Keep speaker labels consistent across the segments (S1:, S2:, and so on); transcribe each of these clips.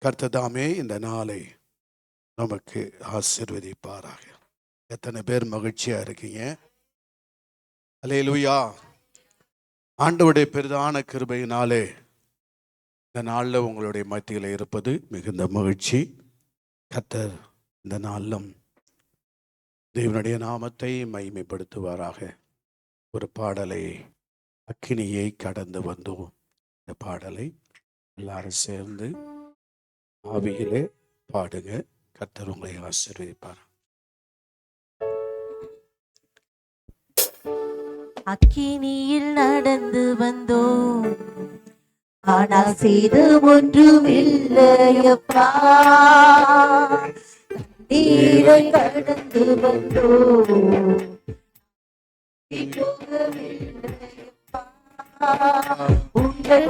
S1: கர்த்ததாமே இந்த நாளை நமக்கு ஆசீர்வதிப்பாராக. எத்தனை பேர் மகிழ்ச்சியா இருக்கீங்க? அல்லேலூயா. ஆண்டவருடைய பெரிதான கிருபையினாலே இந்த நாளில் உங்களுடைய மத்தியில் இருப்பது மிகுந்த மகிழ்ச்சி. கர்த்தர் இந்த நாளிலும் தேவனுடைய நாமத்தை மகிமைப்படுத்துவாராக. ஒரு பாடலை, அக்கினியை கடந்து வந்தோம், இந்த பாடலை எல்லாரும் சேர்ந்து ஆவியிலே பாடுங்க. கர்த்தர் உங்களை ஆசீர்வதிப்பார்.
S2: அக்கினியில் நடந்து வந்தோம், ஆனால் செய்து ஒன்றும் இல்லையப்பா. நீரை கடந்து வந்தோம், உங்கள்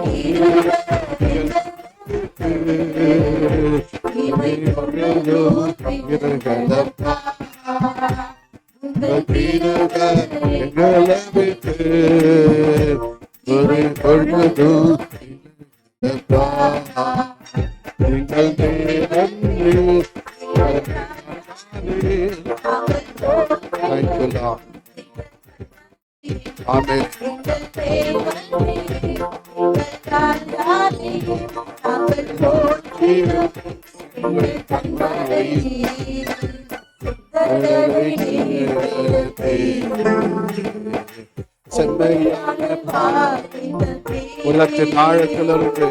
S1: உலகத்தின் ஆழத்திலிருந்து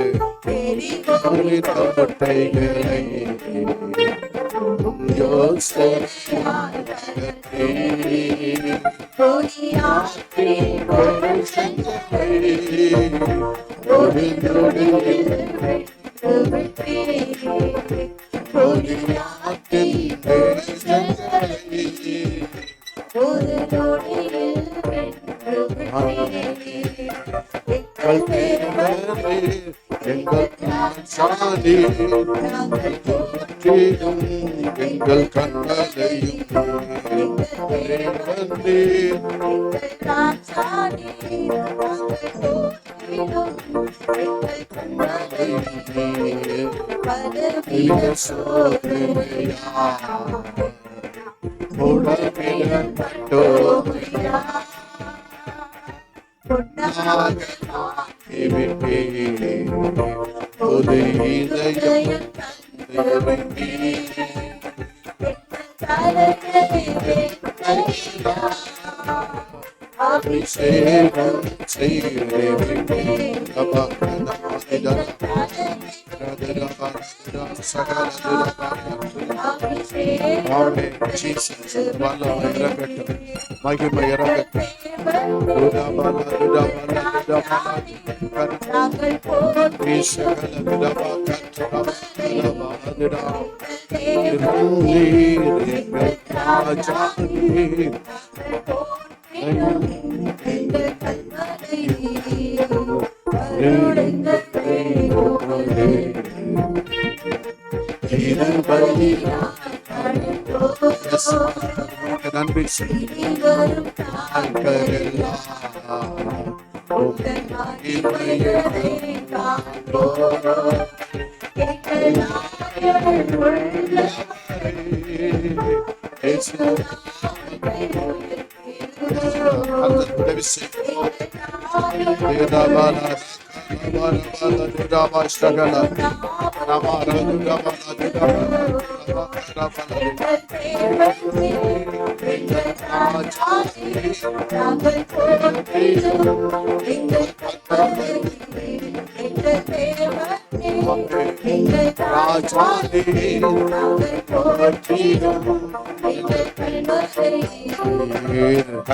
S1: கொட்டைகளை எங்கள் கண்களையும் மகிமை இறங்கட்டும். நன்றி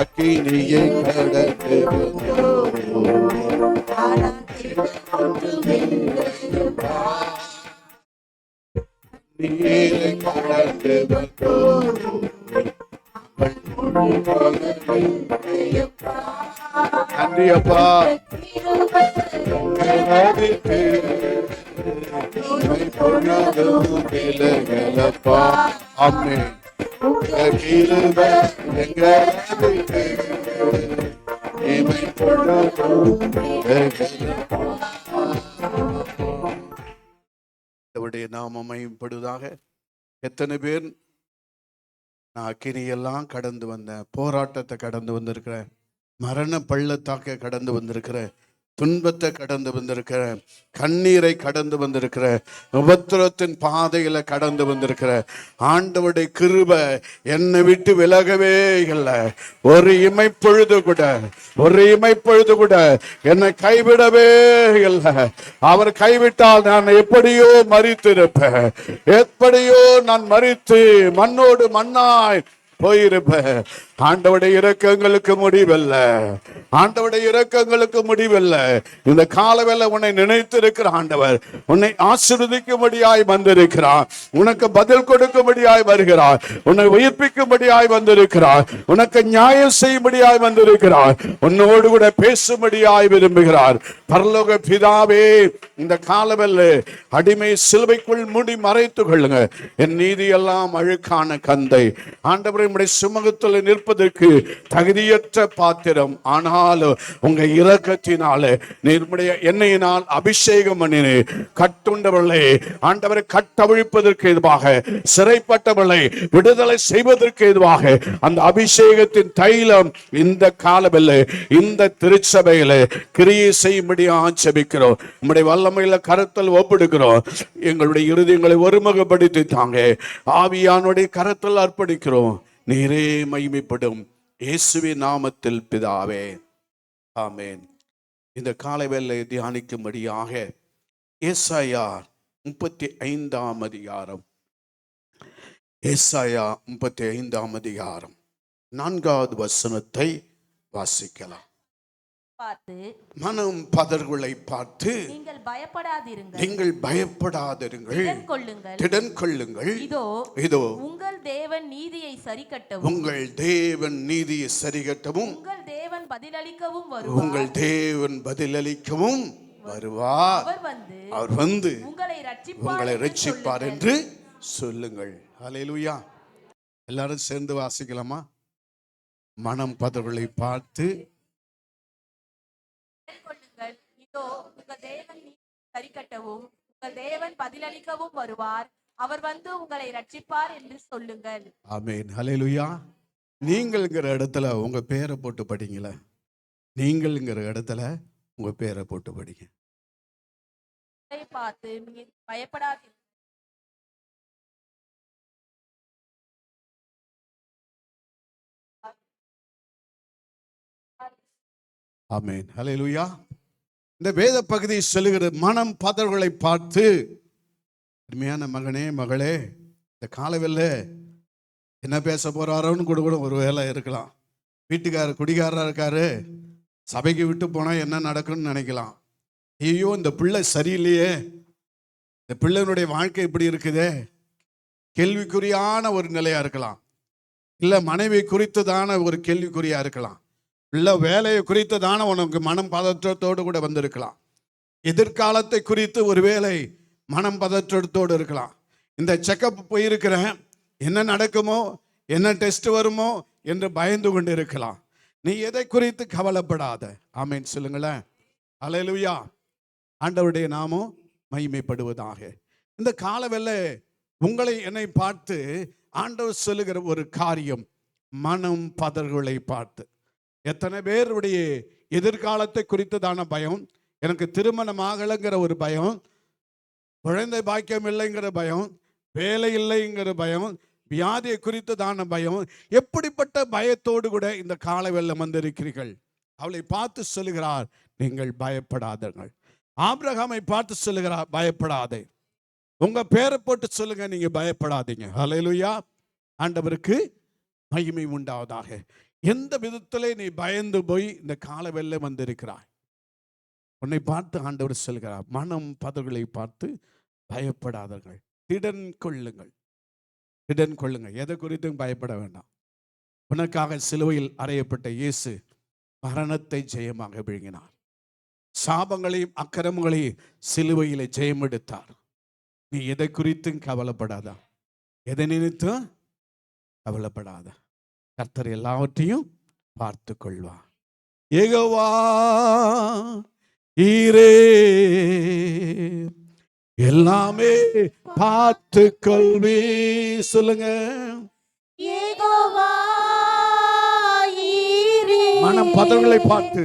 S1: அக்கினியை கடந்து நன்றி அப்பா. ஆமென். எங்கள் அவருடைய நாமம் மகிமைப்படுவதாக. எத்தனை பேர் நான் அக்கினியெல்லாம் கடந்து வந்தேன், போராட்டத்தை கடந்து வந்திருக்கிறேன், மரண பள்ளத்தாக்க கடந்து வந்திருக்கிறேன், துன்பத்தை கடந்து வந்திருக்கிற, கண்ணீரை கடந்து வந்திருக்கிற, உபத்திரத்தின் பாதையில கடந்து வந்திருக்கிற, ஆண்டவருடைய கிருபை என்னை விட்டு விலகவே இல்லை. ஒரு இமைப்பொழுது கூட என்னை கைவிடவே இல்லை. அவர் கைவிட்டால் நான் எப்படியோ மரித்திருப்பேன், எப்படியோ நான் மரித்து மண்ணோடு மண்ணாய் போயிருப்பேன். ஆண்டவருடைய இரக்கங்களுக்கு முடிவல்ல, ஆண்டவருடைய இரக்கங்களுக்கு முடிவல்ல. இந்த காலவேளை உன்னை நினைத்திருக்கிற ஆண்டவர் உன்னை ஆசீர்வதிக்கும்படியாய் வந்திருக்கிறார், உனக்கு பதில் கொடுக்கும்படியாய் வருகிறார், உன்னை உயிர்ப்பிக்கும்படியாய் வந்திருக்கிறார், உனக்கு நியாயம் செய்யும்படியாய் வந்திருக்கிறார், உன்னோடு கூட பேசும்படியாய் விரும்புகிறார். பரலோக பிதாவே, இந்த காலவேளை அடிமை சிலுவைக்குள் மூடி மறைத்துக் கொள்ளுங்க. என் நீதி எல்லாம் அழுக்கான கந்தை, ஆண்டவரை சுமூகத்தில் நிற்பதற்கு தகுதியற்ற பாத்திரம், ஆனாலும் உங்க இரக்கத்தினால நீருடைய எண்ணெயினால் அபிஷேகம் பண்ணினே. கட்டுண்டவர்களை ஆண்டவரை கட்டவிழ்ப்பதற்கு எதுவாக, சிறைப்பட்டவர்களை விடுதலை செய்வதற்கு எதுவாக அந்த அபிஷேகத்தின் தைலம் இந்த காலவெல்ல இந்த திருச்சபையில கிரியை செய்யும்படி ஆட்சேபிக்கிறோம். நம்முடைய வல்லமையில கரத்தில் ஒப்பெடுக்கிறோம். எங்களுடைய இருதயங்களை ஒருமுகப்படுத்தி தாங்க, ஆவியானுடைய கரத்தில் அர்ப்பணிக்கிறோம். நீரே மகிமைப்படும் இயேசுவின் நாமத்தில் பிதாவே, ஆமென். இந்த காலை வேளை தியானிக்கும்படியாக ஏசாயா 35ஆம் அதிகாரம், ஏசாயா 35ஆம் அதிகாரம் 4வது வசனத்தை வாசிக்கலாம். மனம் பதர்களை பார்த்து நீங்கள் பயப்படாதிருங்கள், திடன் கொள்ளுங்கள். இதோ உங்கள் தேவன் நீதியை சரிக்கட்டவும், உங்கள் தேவன் நீதியை சரிக்கட்டவும், உங்கள் தேவன் பதிலளிக்கவும் வருவார். அவர் வந்து உங்களை ரட்சிப்பார் என்று சொல்லுங்கள். ஹல்லேலூயா. எல்லாரும் சேர்ந்து வாசிக்கலாமா? மனம் பதர்களை பார்த்து உங்கள் தேவன் சரிக்கட்டவும், உங்கள் தேவன் பதிலளிக்கவும் வருவார். அவர் வந்து உங்களை ரட்சிப்பார் என்று சொல்லுங்கள். ஆமென். ஹல்லேலூயா. நீங்கள்ங்கிற இடத்துல உங்க பேரை போட்டு படிங்கள. நீங்கள்ங்கிற இடத்துல உங்க பேரை போட்டு படிங்க. பார்த்து பயப்படாதீர்கள். ஆமென். ஹல்லேலூயா. இந்த வேத பகுதி சொல்லுகிற மனம் பதர்களை பார்த்து, அருமையான மகனே மகளே, இந்த காலவெல்ல என்ன பேச போறாரோன்னு கூட ஒரு வேலை இருக்கலாம். வீட்டுக்காரர் குடிகாரா இருக்காரு, சபைக்கு விட்டு போனா என்ன நடக்கும்னு நினைக்கலாம். ஐயோ இந்த பிள்ளை சரியில்லையே, இந்த பிள்ளைனுடைய வாழ்க்கை இப்படி இருக்குதே, கேள்விக்குறியான ஒரு நிலையா இருக்கலாம். இல்ல மனைவி குறித்ததான ஒரு கேள்விக்குறியா இருக்கலாம். இல்ல வேலையை குறித்ததான உனக்கு மனம் பதற்றத்தோடு கூட வந்திருக்கலாம். எதிர்காலத்தை குறித்து ஒரு வேலை மனம் பதற்றத்தோடு இருக்கலாம். இந்த செக்கப் போயிருக்கிறேன், என்ன நடக்குமோ, என்ன டெஸ்ட் வருமோ என்று பயந்து கொண்டு இருக்கலாம். நீ எதை குறித்து கவலைப்படாத. ஆமென் சொல்லுங்களேன். ஹல்லேலூயா. ஆண்டவருடைய நாமம் மகிமைப்படுவதாக. இந்த காலவெல்ல உங்களை என்னை பார்த்து ஆண்டவர் சொல்லுகிற ஒரு காரியம், மனம் பதர்களை பார்த்து. எத்தனை பேருடைய எதிர்காலத்தை குறித்ததான பயம், எனக்கு திருமணம் ஆகலைங்கிற ஒரு பயம், குழந்தை பாக்கியம் இல்லைங்கிற பயம், வேலை இல்லைங்கிற பயம், வியாதியை குறித்ததான பயம், எப்படிப்பட்ட பயத்தோடு கூட இந்த கால வெள்ளம் வந்திருக்கிறீர்கள். அவளை பார்த்து சொல்லுகிறார், நீங்கள் பயப்படாதீர்கள். ஆபிரகாமை பார்த்து சொல்லுகிறார், பயப்படாதே. உங்க பேரை போட்டு சொல்லுங்க, நீங்க பயப்படாதீங்க. ஹல்லேலூயா. ஆண்டவருக்கு மகிமை உண்டாவதாக. எந்த விதத்திலே நீ பயந்து போய் இந்த கால வெள்ளம் வந்திருக்கிறாய், உன்னை பார்த்து ஆண்டவர் சொல்கிறார், மனம் பதர்களை பார்த்து பயப்படாதீர்கள், திடன் கொள்ளுங்கள். திடன் கொள்ளுங்கள். எதை குறித்தும் பயப்பட வேண்டாம். உனக்காக சிலுவையில் அறையப்பட்ட இயேசு மரணத்தை ஜெயமாக விழுங்கினார். சாபங்களையும் அக்கிரமங்களையும் சிலுவையிலே ஜெயம் எடுத்தார். நீ எதை குறித்தும் கவலைப்படாதா, எதை நினைத்தும் கவலைப்படாத. கர்த்தர் எல்லாவற்றையும் பார்த்து கொள்வார். யெகோவா ஈரே எல்லாமே பார்த்து கொள்வி. சொல்லுங்க.
S2: யெகோவா ஈரே.
S1: மனம் பதறுகளை பார்த்து,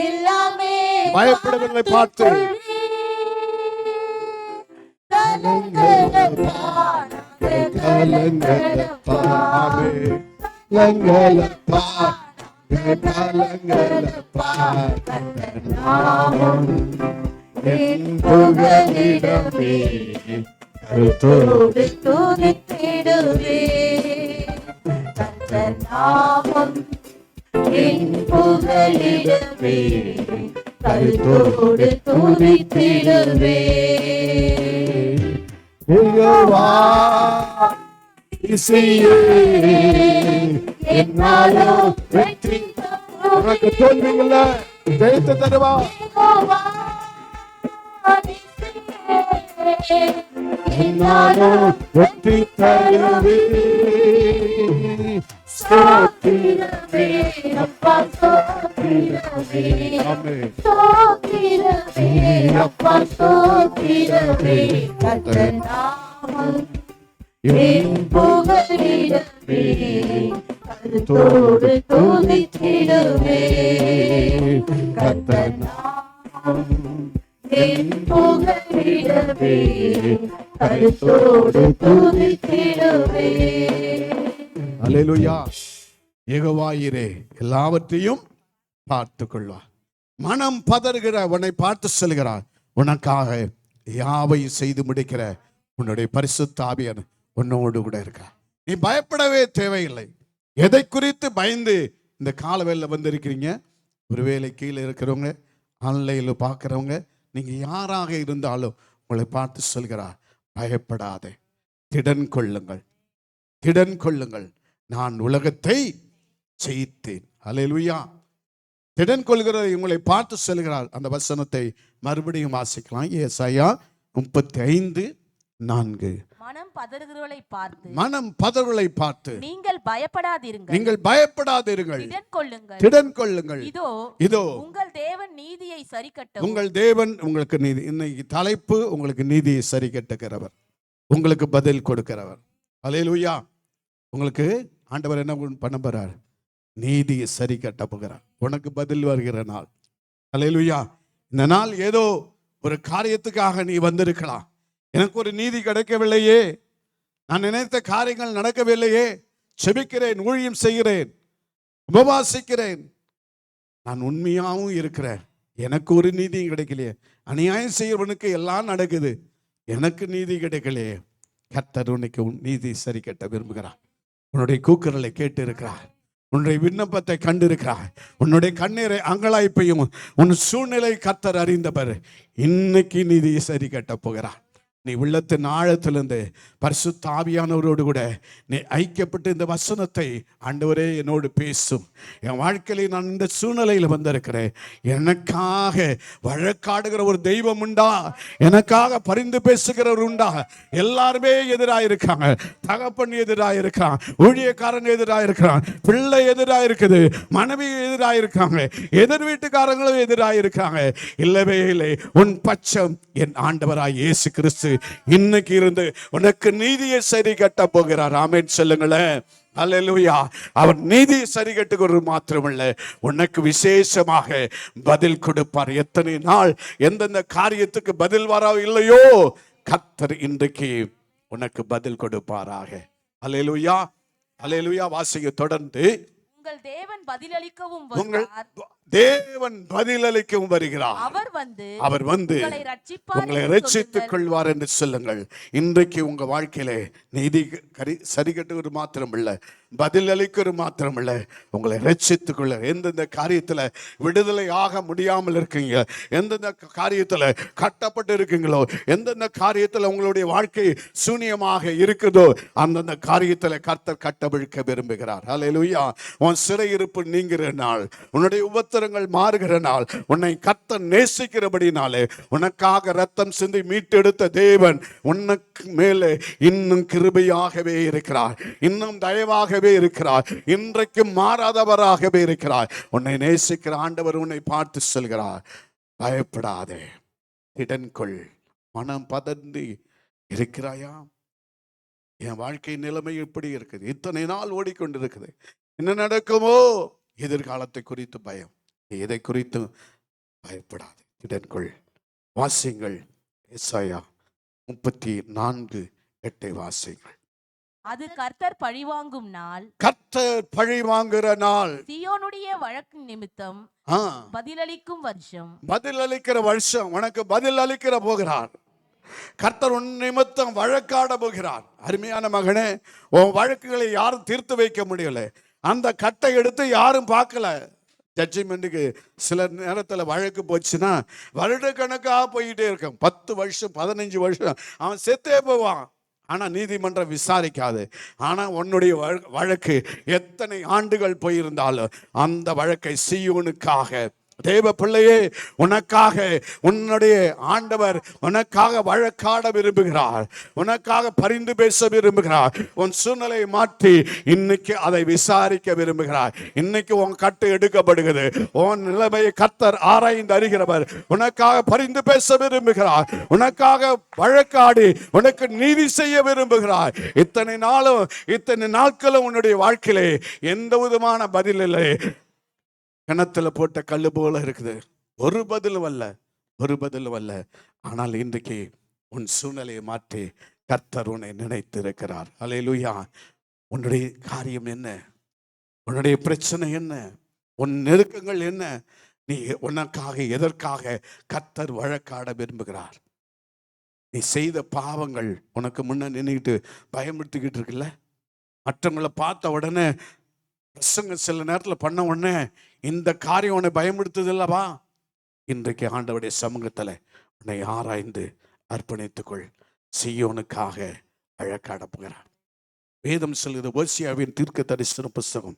S2: எல்லாமே
S1: பயப்படுவதை பார்த்து,
S2: கலங்கலப்பா,
S1: கலங்கலப்பா, ஆமென். கலங்கலப்பா, கலங்கலப்பா, நாமம் என் புகலிடமே, கருத்தோடு
S2: துதித்திடுவே. கர்த்தர் நாமம் என் புகலிடமே, கருத்தோடு துதித்திடுவே.
S1: யெகோவா இசையே, என்னாலோ வெற்றி. உனக்கு தோல்விங்கள ஜெயித்து தருவா.
S2: யெகோவா
S1: என்னாலோ வெற்றி தருவே.
S2: ஸ்தோத்திரமே அப்பா, ஸ்தோத்திரமே,
S1: ஆமென்.
S2: ஸ்தோத்திரமே அப்பா, ஸ்தோத்திரமே. கர்த்தர் நாமம் என் புகலிடமே, கருத்தோடு துதித்திடுவே. கர்த்தர் நாமம் என் புகலிடமே, கருத்தோடு துதித்திடுவே.
S1: அல்லேலூயா. யெகோவா ஈரே, எல்லாவற்றையும் பார்த்து கொள்வார். மனம் பதறுகிற உன்னை பார்த்து சொல்கிறார், உனக்காக யாவையும் செய்து முடிக்கிற உன்னுடைய பரிசுத்த ஆவியார் உன்னோடு கூட இருக்கிறார். நீ பயப்படவே தேவையில்லை. எதை குறித்து பயந்து இந்த காலவேளையில வந்திருக்கிறீங்க? ஒருவேளை கீழே இருக்கிறவங்க, ஆன்லைனில் பார்க்குறவங்க, நீங்க யாராக இருந்தாலும் உங்களை பார்த்து சொல்கிறார், பயப்படாதே, திடன் கொள்ளுங்கள், திடன் கொள்ளுங்கள், நான் உலகத்தை ஜெயித்தேன். அல்லேலூயா. திடன் கொள்கிறதை உங்களை பார்த்து சொல்கிறார். அந்த வசனத்தை மறுபடியும் வாசிக்கலாம். ஏசாயா 35:4.
S2: மனம் பதறுகிறவர்களை பார்த்து,
S1: மனம் பதறுகளை பார்த்து,
S2: நீங்கள் பயப்படாதிருங்கள்,
S1: நீங்கள் பயப்படாதிருங்கள்,
S2: திடன் கொள்ளுங்கள்,
S1: திடன் கொள்ளுங்கள்.
S2: இதோ
S1: இதோ
S2: உங்கள் தேவன் நீதியை சரிக்கட்டவும்.
S1: உங்கள் தேவன் உங்களுக்கு நீதி. இன்னைக்கு தலைப்பு உங்களுக்கு நீதியை சரி கட்டுகிறவர், உங்களுக்கு பதில் கொடுக்கிறவர். அல்லேலூயா. உங்களுக்கு ஆண்டவர் என்ன பண்ண போறார்? நீதியை சரி கட்ட போகிறார். உனக்கு பதில் வருகிற நாள். அல்லேலூயா. இந்த நாள் ஏதோ ஒரு காரியத்துக்காக நீ வந்திருக்கலாம். எனக்கு ஒரு நீதி கிடைக்கவில்லையே, நான் நினைத்த காரியங்கள் நடக்கவில்லையே, செபிக்கிறேன், ஊழியம் செய்கிறேன், உபவாசிக்கிறேன், நான் உண்மையாகவும் இருக்கிறேன், எனக்கு ஒரு நீதியும் கிடைக்கலையே, அநியாயம் செய்யறவனுக்கு எல்லாம் நடக்குது, எனக்கு நீதி கிடைக்கலையே. கர்த்தர் உனக்கு நீதி சரி கட்ட விரும்புகிறார். உன்னுடைய கூக்குரலை கேட்டு இருக்கிறார், உன்னுடைய விண்ணப்பத்தை கண்டிருக்கிறார், உன்னுடைய கண்ணீரை அங்கலாய்ப்பையும் உன் சூழ்நிலை கர்த்தர் அறிந்தவர். இன்னைக்கு நீதியை சரி கட்ட போகிறார். நீ உள்ளத்தின் ஆழத்திலிருந்து பரிசுத்த ஆவியானவரோடு கூட நீ ஐக்கியப்பட்டு இந்த வசனத்தை, ஆண்டவரே என்னோடு பேசும், என் வாழ்க்கையில் நான் இந்த சூழ்நிலையில் வந்திருக்கிறேன், எனக்காக வழக்காடுகிற ஒரு தெய்வம் உண்டா, எனக்காக பரிந்து பேசுகிறவர் உண்டா? எல்லாருமே எதிராக இருக்காங்க. தகப்பன் எதிராக இருக்கான், ஊழியக்காரன் எதிராக இருக்கிறான், பிள்ளை எதிராக இருக்குது, மனைவி எதிராக இருக்காங்க, எதிர் வீட்டுக்காரங்களும் எதிராக இருக்காங்க. இல்லவே இல்லை. உன் பட்சம் என் ஆண்டவராய் இயேசு கிறிஸ்து இன்னைக்கு இருந்து உனக்கு நீதியை சரி கட்ட போகிறார். ஆமென் சொல்லுங்களேன். அல்லேலூயா. அவர் நீதி சரி கட்டுகிறது மாத்திரமல்ல, உனக்கு விசேஷமாக பதில் கொடுப்பார். எத்தனை நாள் எந்தெந்த காரியத்துக்கு பதில் வர இல்லையோ, கர்த்தர் இன்றைக்கு உனக்கு பதில் கொடுப்பாராக. அல்லேலூயா. அல்லேலூயா. வாசிக்க தொடர்ந்து.
S2: உங்கள் தேவன் பதிலளிக்கவும்
S1: உங்கள்
S2: வருவார்.
S1: தேவன் பதிலளிக்கவும் வருகிறார். அவர் வந்து உங்களை ரட்சித்துக் கொள்வார் என்று சொல்லுங்கள். இன்றைக்கு உங்க வாழ்க்கையில நீதி சரி கட்டுவது மாத்திரமல்ல, பதில் அளிக்கிறது மாத்திரமல்ல, உங்களை ரட்சித்துக் கொள்ள. எந்தெந்த காரியத்துல விடுதலை ஆக முடியாமல் இருக்கீங்க, எந்தெந்த காரியத்துல கட்டப்பட்டு இருக்கீங்களோ, எந்தெந்த காரியத்துல உங்களுடைய வாழ்க்கை சூனியமாக இருக்குதோ, அந்தந்த காரியத்துல கர்த்தர் கட்டவிழ்க்க விரும்புகிறார். அல்லேலூயா. உன் சிறையிருப்பு நீங்கிற நாள், உன்னுடைய உபத்திரங்கள் மாறுகிற நாள், உன்னை கர்த்தர் நேசிக்கிறபடினாலே, உனக்காக ரத்தம் சிந்தி மீட்டெடுத்த தேவன் உனக்கு மேலே இன்னும் கிருபையாகவே இருக்கிறார், இன்னும் தயவாகவே இருக்கிறார், இன்றைக்கும் மாறாதவராகவே இருக்கிறார். உன்னை நேசிக்கிற ஆண்டவர் உன்னை பார்த்து சொல்கிறார், பயப்படாதே, திடன் கொள், மனம் பதந்து இருக்கிறாயா? என் வாழ்க்கை நிலைமை எப்படி இருக்குது? இத்தனை நாள் ஓடிக்கொண்டிருக்குது, என்ன நடக்குமோ? எதிர்காலத்தை குறித்து பயம். எதை குறித்து பயப்படாது, இடன்கொள். வாசிங்கள் ஏசாயா 34:8 வாசிங்கள்.
S2: அது கர்த்தர் பழிவாங்கும் நாள்,
S1: கர்த்தர் பழி வாங்குற நாள்,
S2: சீயோனுடைய வழக்கு நிமித்தம் பதிலளிக்கும் வருஷம்.
S1: பதில் அளிக்கிற வருஷம். உனக்கு பதில் அளிக்கிற போகிறார் கர்த்தர். உன் நிமித்தம் வழக்காட போகிறார். அருமையான மகனே, உன் வழக்குகளை யாரும் தீர்த்து வைக்க முடியல. அந்த கட்டை எடுத்து யாரும் பார்க்கல. ஜட்ஜ்மெண்ட்டுக்கு சில நேரத்தில் வழக்கு போச்சுன்னா வருட கணக்காக போயிட்டே இருக்கும். 10 வருஷம் 15 வருஷம் அவன் செத்தே போவான். ஆனால் நீதிமன்றம் விசாரிக்காது. ஆனால் உன்னுடைய வழக்கு எத்தனை ஆண்டுகள் போயிருந்தாலும் அந்த வழக்கை சீயோனுக்காக, தேவ பிள்ளையே, உனக்காக உன்னுடைய ஆண்டவர் உனக்காக வழக்காட விரும்புகிறார், உனக்காக பரிந்து பேச விரும்புகிறார். உன் சூழ்நிலையை மாற்றி இன்னைக்கு அதை விசாரிக்க விரும்புகிறார். இன்னைக்கு உன் கட்டு எடுக்கப்படுகிறது. உன் நிலைமையை கர்த்தர் ஆராய்ந்து அறிகிறவர். உனக்காக பரிந்து பேச விரும்புகிறார், உனக்காக வழக்காடி உனக்கு நீதி செய்ய விரும்புகிறார். இத்தனை நாளும் இத்தனை நாட்களும் உன்னுடைய வாழ்க்கையிலே எந்த விதமான பதில் இல்லை. கிணத்துல போட்ட கல்லு போல இருக்குது. ஒரு பதிலும் அல்ல, ஒரு பதிலும் அல்ல. ஆனால் இன்றைக்கு உன் சூழ்நிலையை மாற்றி கர்த்தர் உன்னை நினைத்து இருக்கிறார். அல்லேலூயா. உன்னுடைய காரியம் என்ன? உன்னுடைய பிரச்சனை என்ன? உன் நெருக்கங்கள் என்ன? நீ உனக்காக எதற்காக கர்த்தர் வழக்காட விரும்புகிறார்? நீ செய்த பாவங்கள் உனக்கு முன்ன நின்றுக்கிட்டு பயமுறுத்திக்கிட்டு இருக்குல்ல. மற்றவங்களை பார்த்த உடனே பிரசங்க சில நேரத்தில் பண்ண உடனே இந்த காரியம் உன்னை பயமுடுத்துது இல்லவா? இன்றைக்கு ஆண்டவருடைய சமூகத்தில் உன்னை ஆராய்ந்து அர்ப்பணித்துக்கொள். சீயோனுக்காக வழக்காட போகிறார். வேதம் சொல்லுது, ஓசியாவின் தீர்க்க தரிசன புஸ்தகம்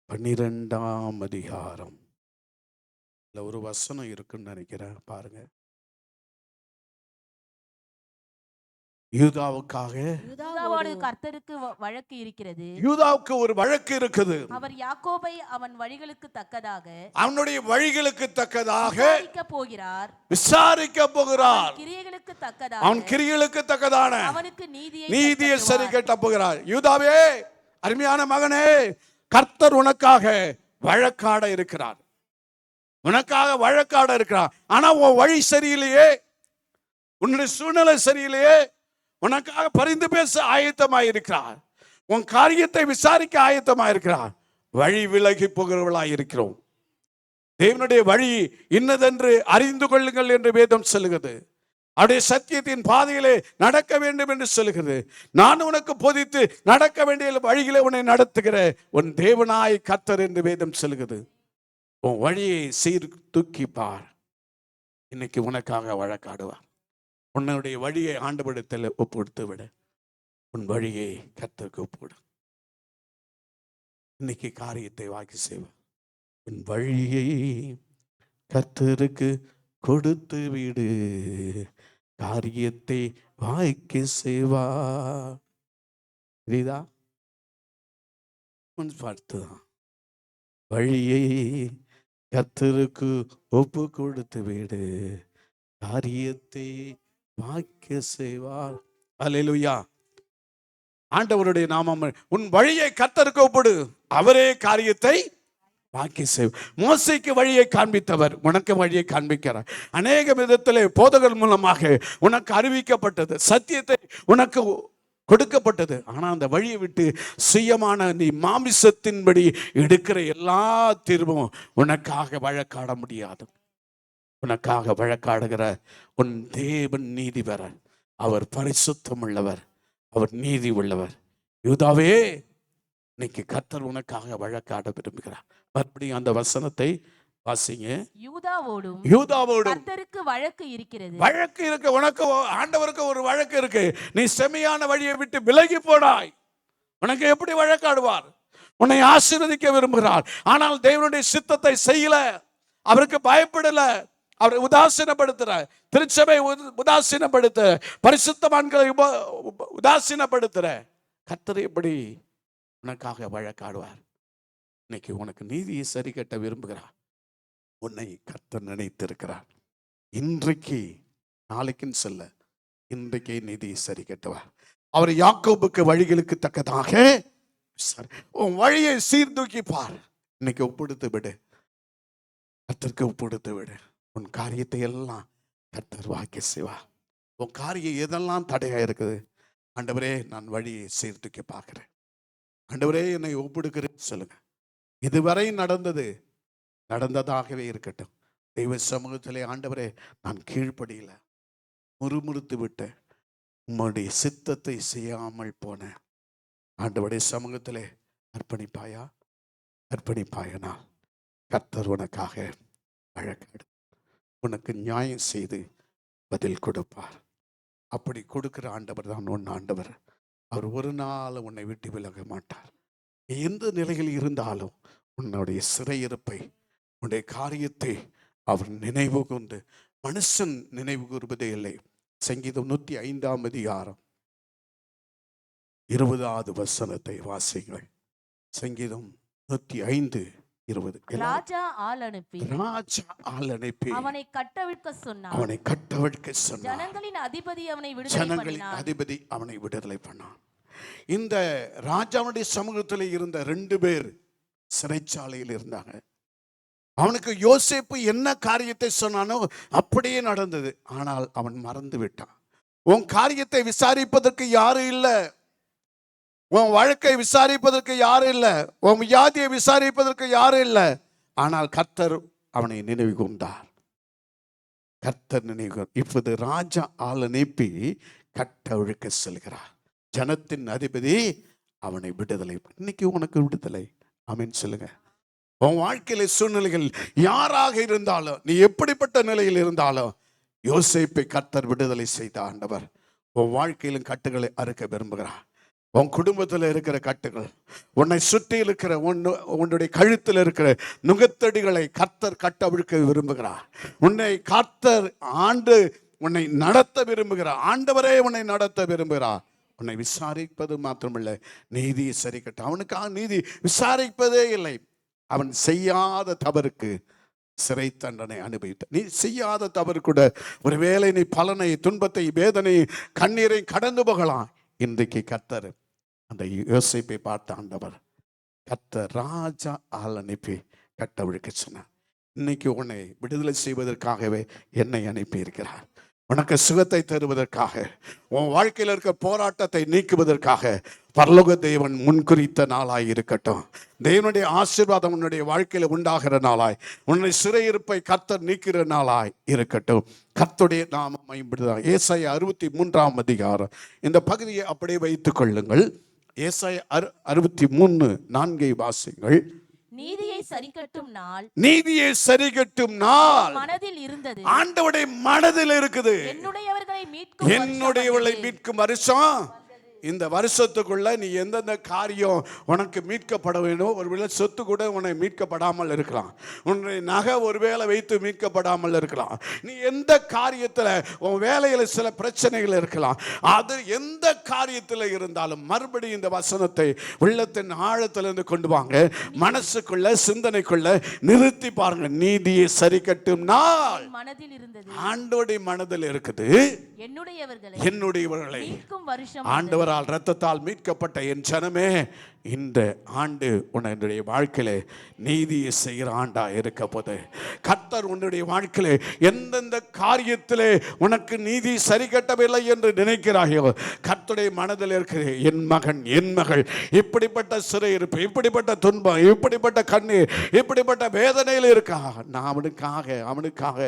S1: 12ஆம் அதிகாரம் ஒரு வசனம் இருக்குன்னு நினைக்கிறேன், பாருங்க. யூதாவுக்காக
S2: கர்த்தருக்கு வழக்கு இருக்கிறது.
S1: யூதாவுக்கு ஒரு வழக்கு இருக்குது.
S2: அவர் யாக்கோபை அவன் வழிகளுக்கு தக்கதாக,
S1: அவனுடைய வழிகளுக்கு தக்கதாக
S2: போகிறார்,
S1: விசாரிக்க போகிறார்.
S2: கிரியைகளுக்கு தக்கதாக,
S1: அவன் கிரியைகளுக்கு தக்கதான
S2: அவனுக்கு
S1: நீதியை சரி கட்ட போகிறார். யூதாவே, அருமையான மகனே, கர்த்தர் உனக்காக வழக்காட இருக்கிறார், உனக்காக வழக்காட இருக்கிறார். ஆனா உன் வழி சரியில்லையே, உன்னுடைய சூழ்நிலை சரியில்லையே. உனக்காக பரிந்து பேச ஆயத்தமாயிருக்கிறார், உன் காரியத்தை விசாரிக்க ஆயத்தமாயிருக்கிறார். வழி விலகி போகிறவர்களாய் இருக்கிறோம். தேவனுடைய வழி இன்னதென்று அறிந்து கொள்ளுங்கள் என்று வேதம் சொல்லுகிறது. அவருடைய சத்தியத்தின் பாதையிலே நடக்க வேண்டும் என்று சொல்லுகிறது. நான் உனக்கு போதித்து நடக்க வேண்டிய வழிகளை உன்னை நடத்துகிற உன் தேவனாய் கர்த்தர் என்று வேதம் சொல்லுகிறது. உன் வழியை சீர் தூக்கி பார். இன்னைக்கு உனக்காக வழக்காடுவார். உன்னுடைய வழியை ஆண்டவரிடத்தில் ஒப்புடுத்து விட, உன் வழியை கர்த்தருக்கு ஒப்புவிடு. இன்னைக்கு காரியத்தை வாக்கி செய்வார். உன் வழியை கர்த்தருக்கு கொடுத்து விடு, காரியத்தை வாய்க்கு செய்வா. புரியுதா? பார்த்துதான் வழியை கர்த்தருக்கு ஒப்பு கொடுத்து விடு, காரியத்தை வாய்க்கு செய்வார். அல்லேலூயா. ஆண்டவருடைய நாமம். உன் வழியை கர்த்தருக்கு ஒப்பிடு, அவரே காரியத்தை வாக்கி செய்வார். மோசேக்கு வழியை காண்பித்தவர் உனக்கு வழியை காண்பிக்கிறார். அநேக விதத்திலே போதகர் மூலமாக உனக்கு அறிவிக்கப்பட்டது, சத்தியத்தை உனக்கு கொடுக்கப்பட்டது. ஆனா அந்த வழியை விட்டு சுயமான நீ மாமிசத்தின்படி எடுக்கிற எல்லா தீர்வும் உனக்காக வழக்காட முடியாது. உனக்காக வழக்காடுகிற உன் தேவன் நீதிபரர், அவர் பரிசுத்தம் உள்ளவர், அவர் நீதி உள்ளவர். யூதாவே, இன்னைக்கு கர்த்தர் உனக்காக வழக்காட விரும்புகிறார். மறுபடியும் அந்த வசனத்தை வாசிங்க.
S2: யூதாவோடும் கர்த்தருக்கு வழக்கு இருக்கிறது.
S1: வழக்கு இருக்கு, உனக்கு ஆண்டவருக்கு ஒரு வழக்கு இருக்கு. நீ செம்மையான வழியை விட்டு விலகி போனாய். உனக்கு எப்படி வழக்காடுவார்? உன்னை ஆசீர்வதிக்க விரும்புகிறார். ஆனால் தேவனுடைய சித்தத்தை செய்யல, அவருக்கு பயப்படல, அவரை உதாசீனப்படுத்துற, திருச்சபை உதாசீனப்படுத்த, பரிசுத்தவான்களை உதாசீனப்படுத்துற கர்த்தர் எப்படி உனக்காக வழக்காடுவார்? இன்னைக்கு உனக்கு நீதியை சரி கட்ட விரும்புகிறார். உன்னை கர்த்தர் நினைத்திருக்கிறார். இன்றைக்கு, நாளைக்குன்னு சொல்ல, இன்றைக்கே நீதி சரி கட்டுவார். அவர் யாக்கோபுக்கு வழிகளுக்கு தக்கதாக உன் வழியை சீர்தூக்கி பார். இன்னைக்கு ஒப்படுத்து விடு, கர்த்தருக்கு ஒப்படுத்து விடு. உன் காரியத்தை எல்லாம் கர்த்தர் வாக்கி செய்வார். உன் காரியம் எதெல்லாம் தடையா இருக்குது, ஆண்டவரே நான் வழியை சீர்தூக்கி பார்க்கிறேன், ஆண்டவரே என்னை ஒப்படுக்கிறேன்னு சொல்லுங்க. இதுவரை நடந்ததாகவே இருக்கட்டும். தெய்வ சமூகத்திலே, ஆண்டவரே நான் கீழ்ப்படியில முறுமுறுத்து விட்டேன், உம்முடைய சித்தத்தை செய்யாமல் போனேன். ஆண்டவருடைய சமூகத்திலே அர்ப்பணிப்பாயனா கர்த்தர் உனக்காக வழக்காடு, உனக்கு நியாயம் செய்து பதில் கொடுப்பார். அப்படி கொடுக்கிற ஆண்டவர் தான் உன் ஆண்டவர். அவர் ஒரு நாள் உன்னை விட்டு விலக மாட்டார். எந்த நிலையில் இருந்தாலும் உன்னுடைய சிறையிருப்பை, உன்னுடைய காரியத்தை அவர் நினைவு கொண்டு, மனுஷன் நினைவு கூறுவதே இல்லை. சங்கீதம் 105 அதிகாரம் 20வது வசனத்தை வாசிங்கள். சங்கீதம் 105:20.
S2: ராஜா ஆள் அனுப்பி அவனை கட்டவிழ்க்க சொன்னான். ஜனங்களின் அதிபதி அவனை விடுதலை பண்ணான்.
S1: இந்த ராஜாவுடைய சமூகத்தில் இருந்த 2 பேர் சிறைச்சாலையில் இருந்தாங்க. அவனுக்கு யோசேப்பு என்ன காரியத்தை சொன்னானோ அப்படியே நடந்தது. ஆனால் அவன் மறந்து விட்டான். உன் காரியத்தை விசாரிப்பதற்கு யாரும் இல்லை, உன் வழக்கை விசாரிப்பதற்கு யாரும் இல்லை, உன் வியாதியை விசாரிப்பதற்கு யாரும் இல்லை. ஆனால் கர்த்தர் அவனை நினைவு கொண்டார். கர்த்தர் நினைவு. இப்போது ராஜா ஆள் அனுப்பி கட்டவிழ்க்க செல்கிறார். ஜனத்தின் அதிபதி அவனை விடுதலை. இன்னைக்கு உனக்கு விடுதலை. ஆமென் சொல்லுங்க. உன் வாழ்க்கையில சூழ்நிலைகள் யாராக இருந்தாலும், நீ எப்படிப்பட்ட நிலையில் இருந்தாலும், யோசேப்பை கர்த்தர் விடுதலை செய்த ஆண்டவர் உன் வாழ்க்கையிலும் கட்டுகளை அறுக்க விரும்புகிறார். உன் குடும்பத்தில் இருக்கிற கட்டுகள், உன்னை சுற்றி இருக்கிற உன்னுடைய கழுத்தில் இருக்கிற நுகத்தடிகளை கர்த்தர் கட்டவிழ்க்க விரும்புகிறார். உன்னை கர்த்தர் உன்னை நடத்த விரும்புகிறார். ஆண்டவரே உன்னை நடத்த விரும்புகிறார். உன்னை விசாரிப்பது மாத்திரமில்லை, நீதியை சரி கட்ட. அவனுக்காக நீதி விசாரிப்பதே இல்லை. அவன் செய்யாத தவறுக்கு சிறை தண்டனை அனுபவித்த. நீ செய்யாத தவறு கூட ஒருவேளை நீ பலனை, துன்பத்தை, வேதனை, கண்ணீரை கடந்து போகலாம். இன்றைக்கு கர்த்தர் அந்த யோசேப்பை பார்த்த ஆண்டவர், கர்த்தர் ராஜா ஆள் அனுப்பி கட்டவிழ்க்க சொன்னார். இன்னைக்கு உன்னை விடுதலை செய்வதற்காகவே என்னை அனுப்பி இருக்கிறார். உனக்கு சுகத்தை தருவதற்காக, உன் வாழ்க்கையில் இருக்க போராட்டத்தை நீக்குவதற்காக பரலோக தேவன் முன்குறித்த நாளாய் இருக்கட்டும். தேவனுடைய ஆசீர்வாதம் உன்னுடைய வாழ்க்கையில் உண்டாகிற நாளாய், உன்னை சிறையிருப்பை கர்த்தர் நீக்கிற நாளாய் இருக்கட்டும். கர்த்தருடைய நாமம் மகிமைப்படுவதாக. ஏசாயா 63 அதிகாரம் இந்த பகுதியை அப்படியே வைத்துக் கொள்ளுங்கள். ஏசாயா 63:4 வாசிங்கள்.
S2: நீதியை சரிகட்டும்
S1: நாள்
S2: மனதில் இருந்தது.
S1: ஆண்டவருடைய மனதில் இருக்குது. என்னுடையவர்களை மீட்கும் வருஷம். இந்த வருஷத்துக்குள்ள நீ எந்தெந்த காரியம் உனக்கு மீட்கப்பட வேண்டும். ஒருவேளை சொத்து கூட உன்னை மீட்கப்படாமல் இருக்கலாம். உன்னுடைய நகை ஒருவேளை வைத்து மீட்கப்படாமல் இருக்கலாம். நீ எந்த காரியத்தில், உன் வேலையில் சில பிரச்சனைகள் இருக்கலாம். அது எந்த காரியத்தில் இருந்தாலும் மறுபடியும் இந்த வசனத்தை உள்ளத்தின் ஆழத்திலிருந்து கொண்டு வாங்க. மனசுக்குள்ள, சிந்தனைக்குள்ள நிறுத்தி பாருங்க. நீதியை சரி கட்டும் நாள்
S2: மனதில் இருந்தது.
S1: ஆண்டவருடைய மனதில் இருக்குது. என்னுடையவர்களை ஆண்டவர் ரத்தத்தால் மீட்கப்பட்ட என் ஜனமே, இந்த ஆண்டு உன்னுடைய வாழ்க்கையில நீதியை செய்கிற ஆண்டா இருக்க போது. கர்த்தர் உன்னுடைய வாழ்க்கையில எந்தெந்த காரியத்திலே உனக்கு நீதி சரி கட்டவில்லை என்று நினைக்கிறாயோ, கர்த்தருடைய மனதில் இருக்கிற என் மகன், என் மகள், இப்படிப்பட்ட சிறையிருப்பு, இப்படிப்பட்ட துன்பம், இப்படிப்பட்ட கண்ணீர், இப்படிப்பட்ட வேதனையில் இருக்கா, நான் அவனுக்காக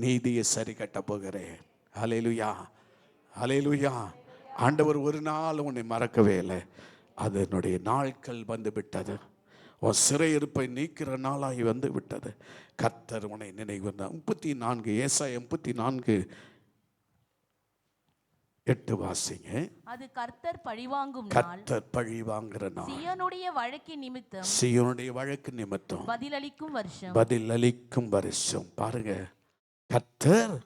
S1: நீதியை சரி கட்ட போகிறேன். ஹல்லேலூயா, ஹல்லேலூயா. ஆண்டவர் ஒரு நாள் உன்னை மறக்கவே இல்லை. அதனுடைய நாட்கள் வந்து விட்டது. உன் சிறையிருப்பை நீக்கிற நாளாகி வந்து விட்டது. கர்த்தர் உன்னை நினைவு. 34 ஏசாயா 34:8 வாசிங்க.
S2: அது கர்த்தர் பழிவாங்குகிற நாள். சீயோனுடைய வழக்கு நிமித்தம் பதிலளிக்கும் வருஷம். பாருங்க, கர்த்தர்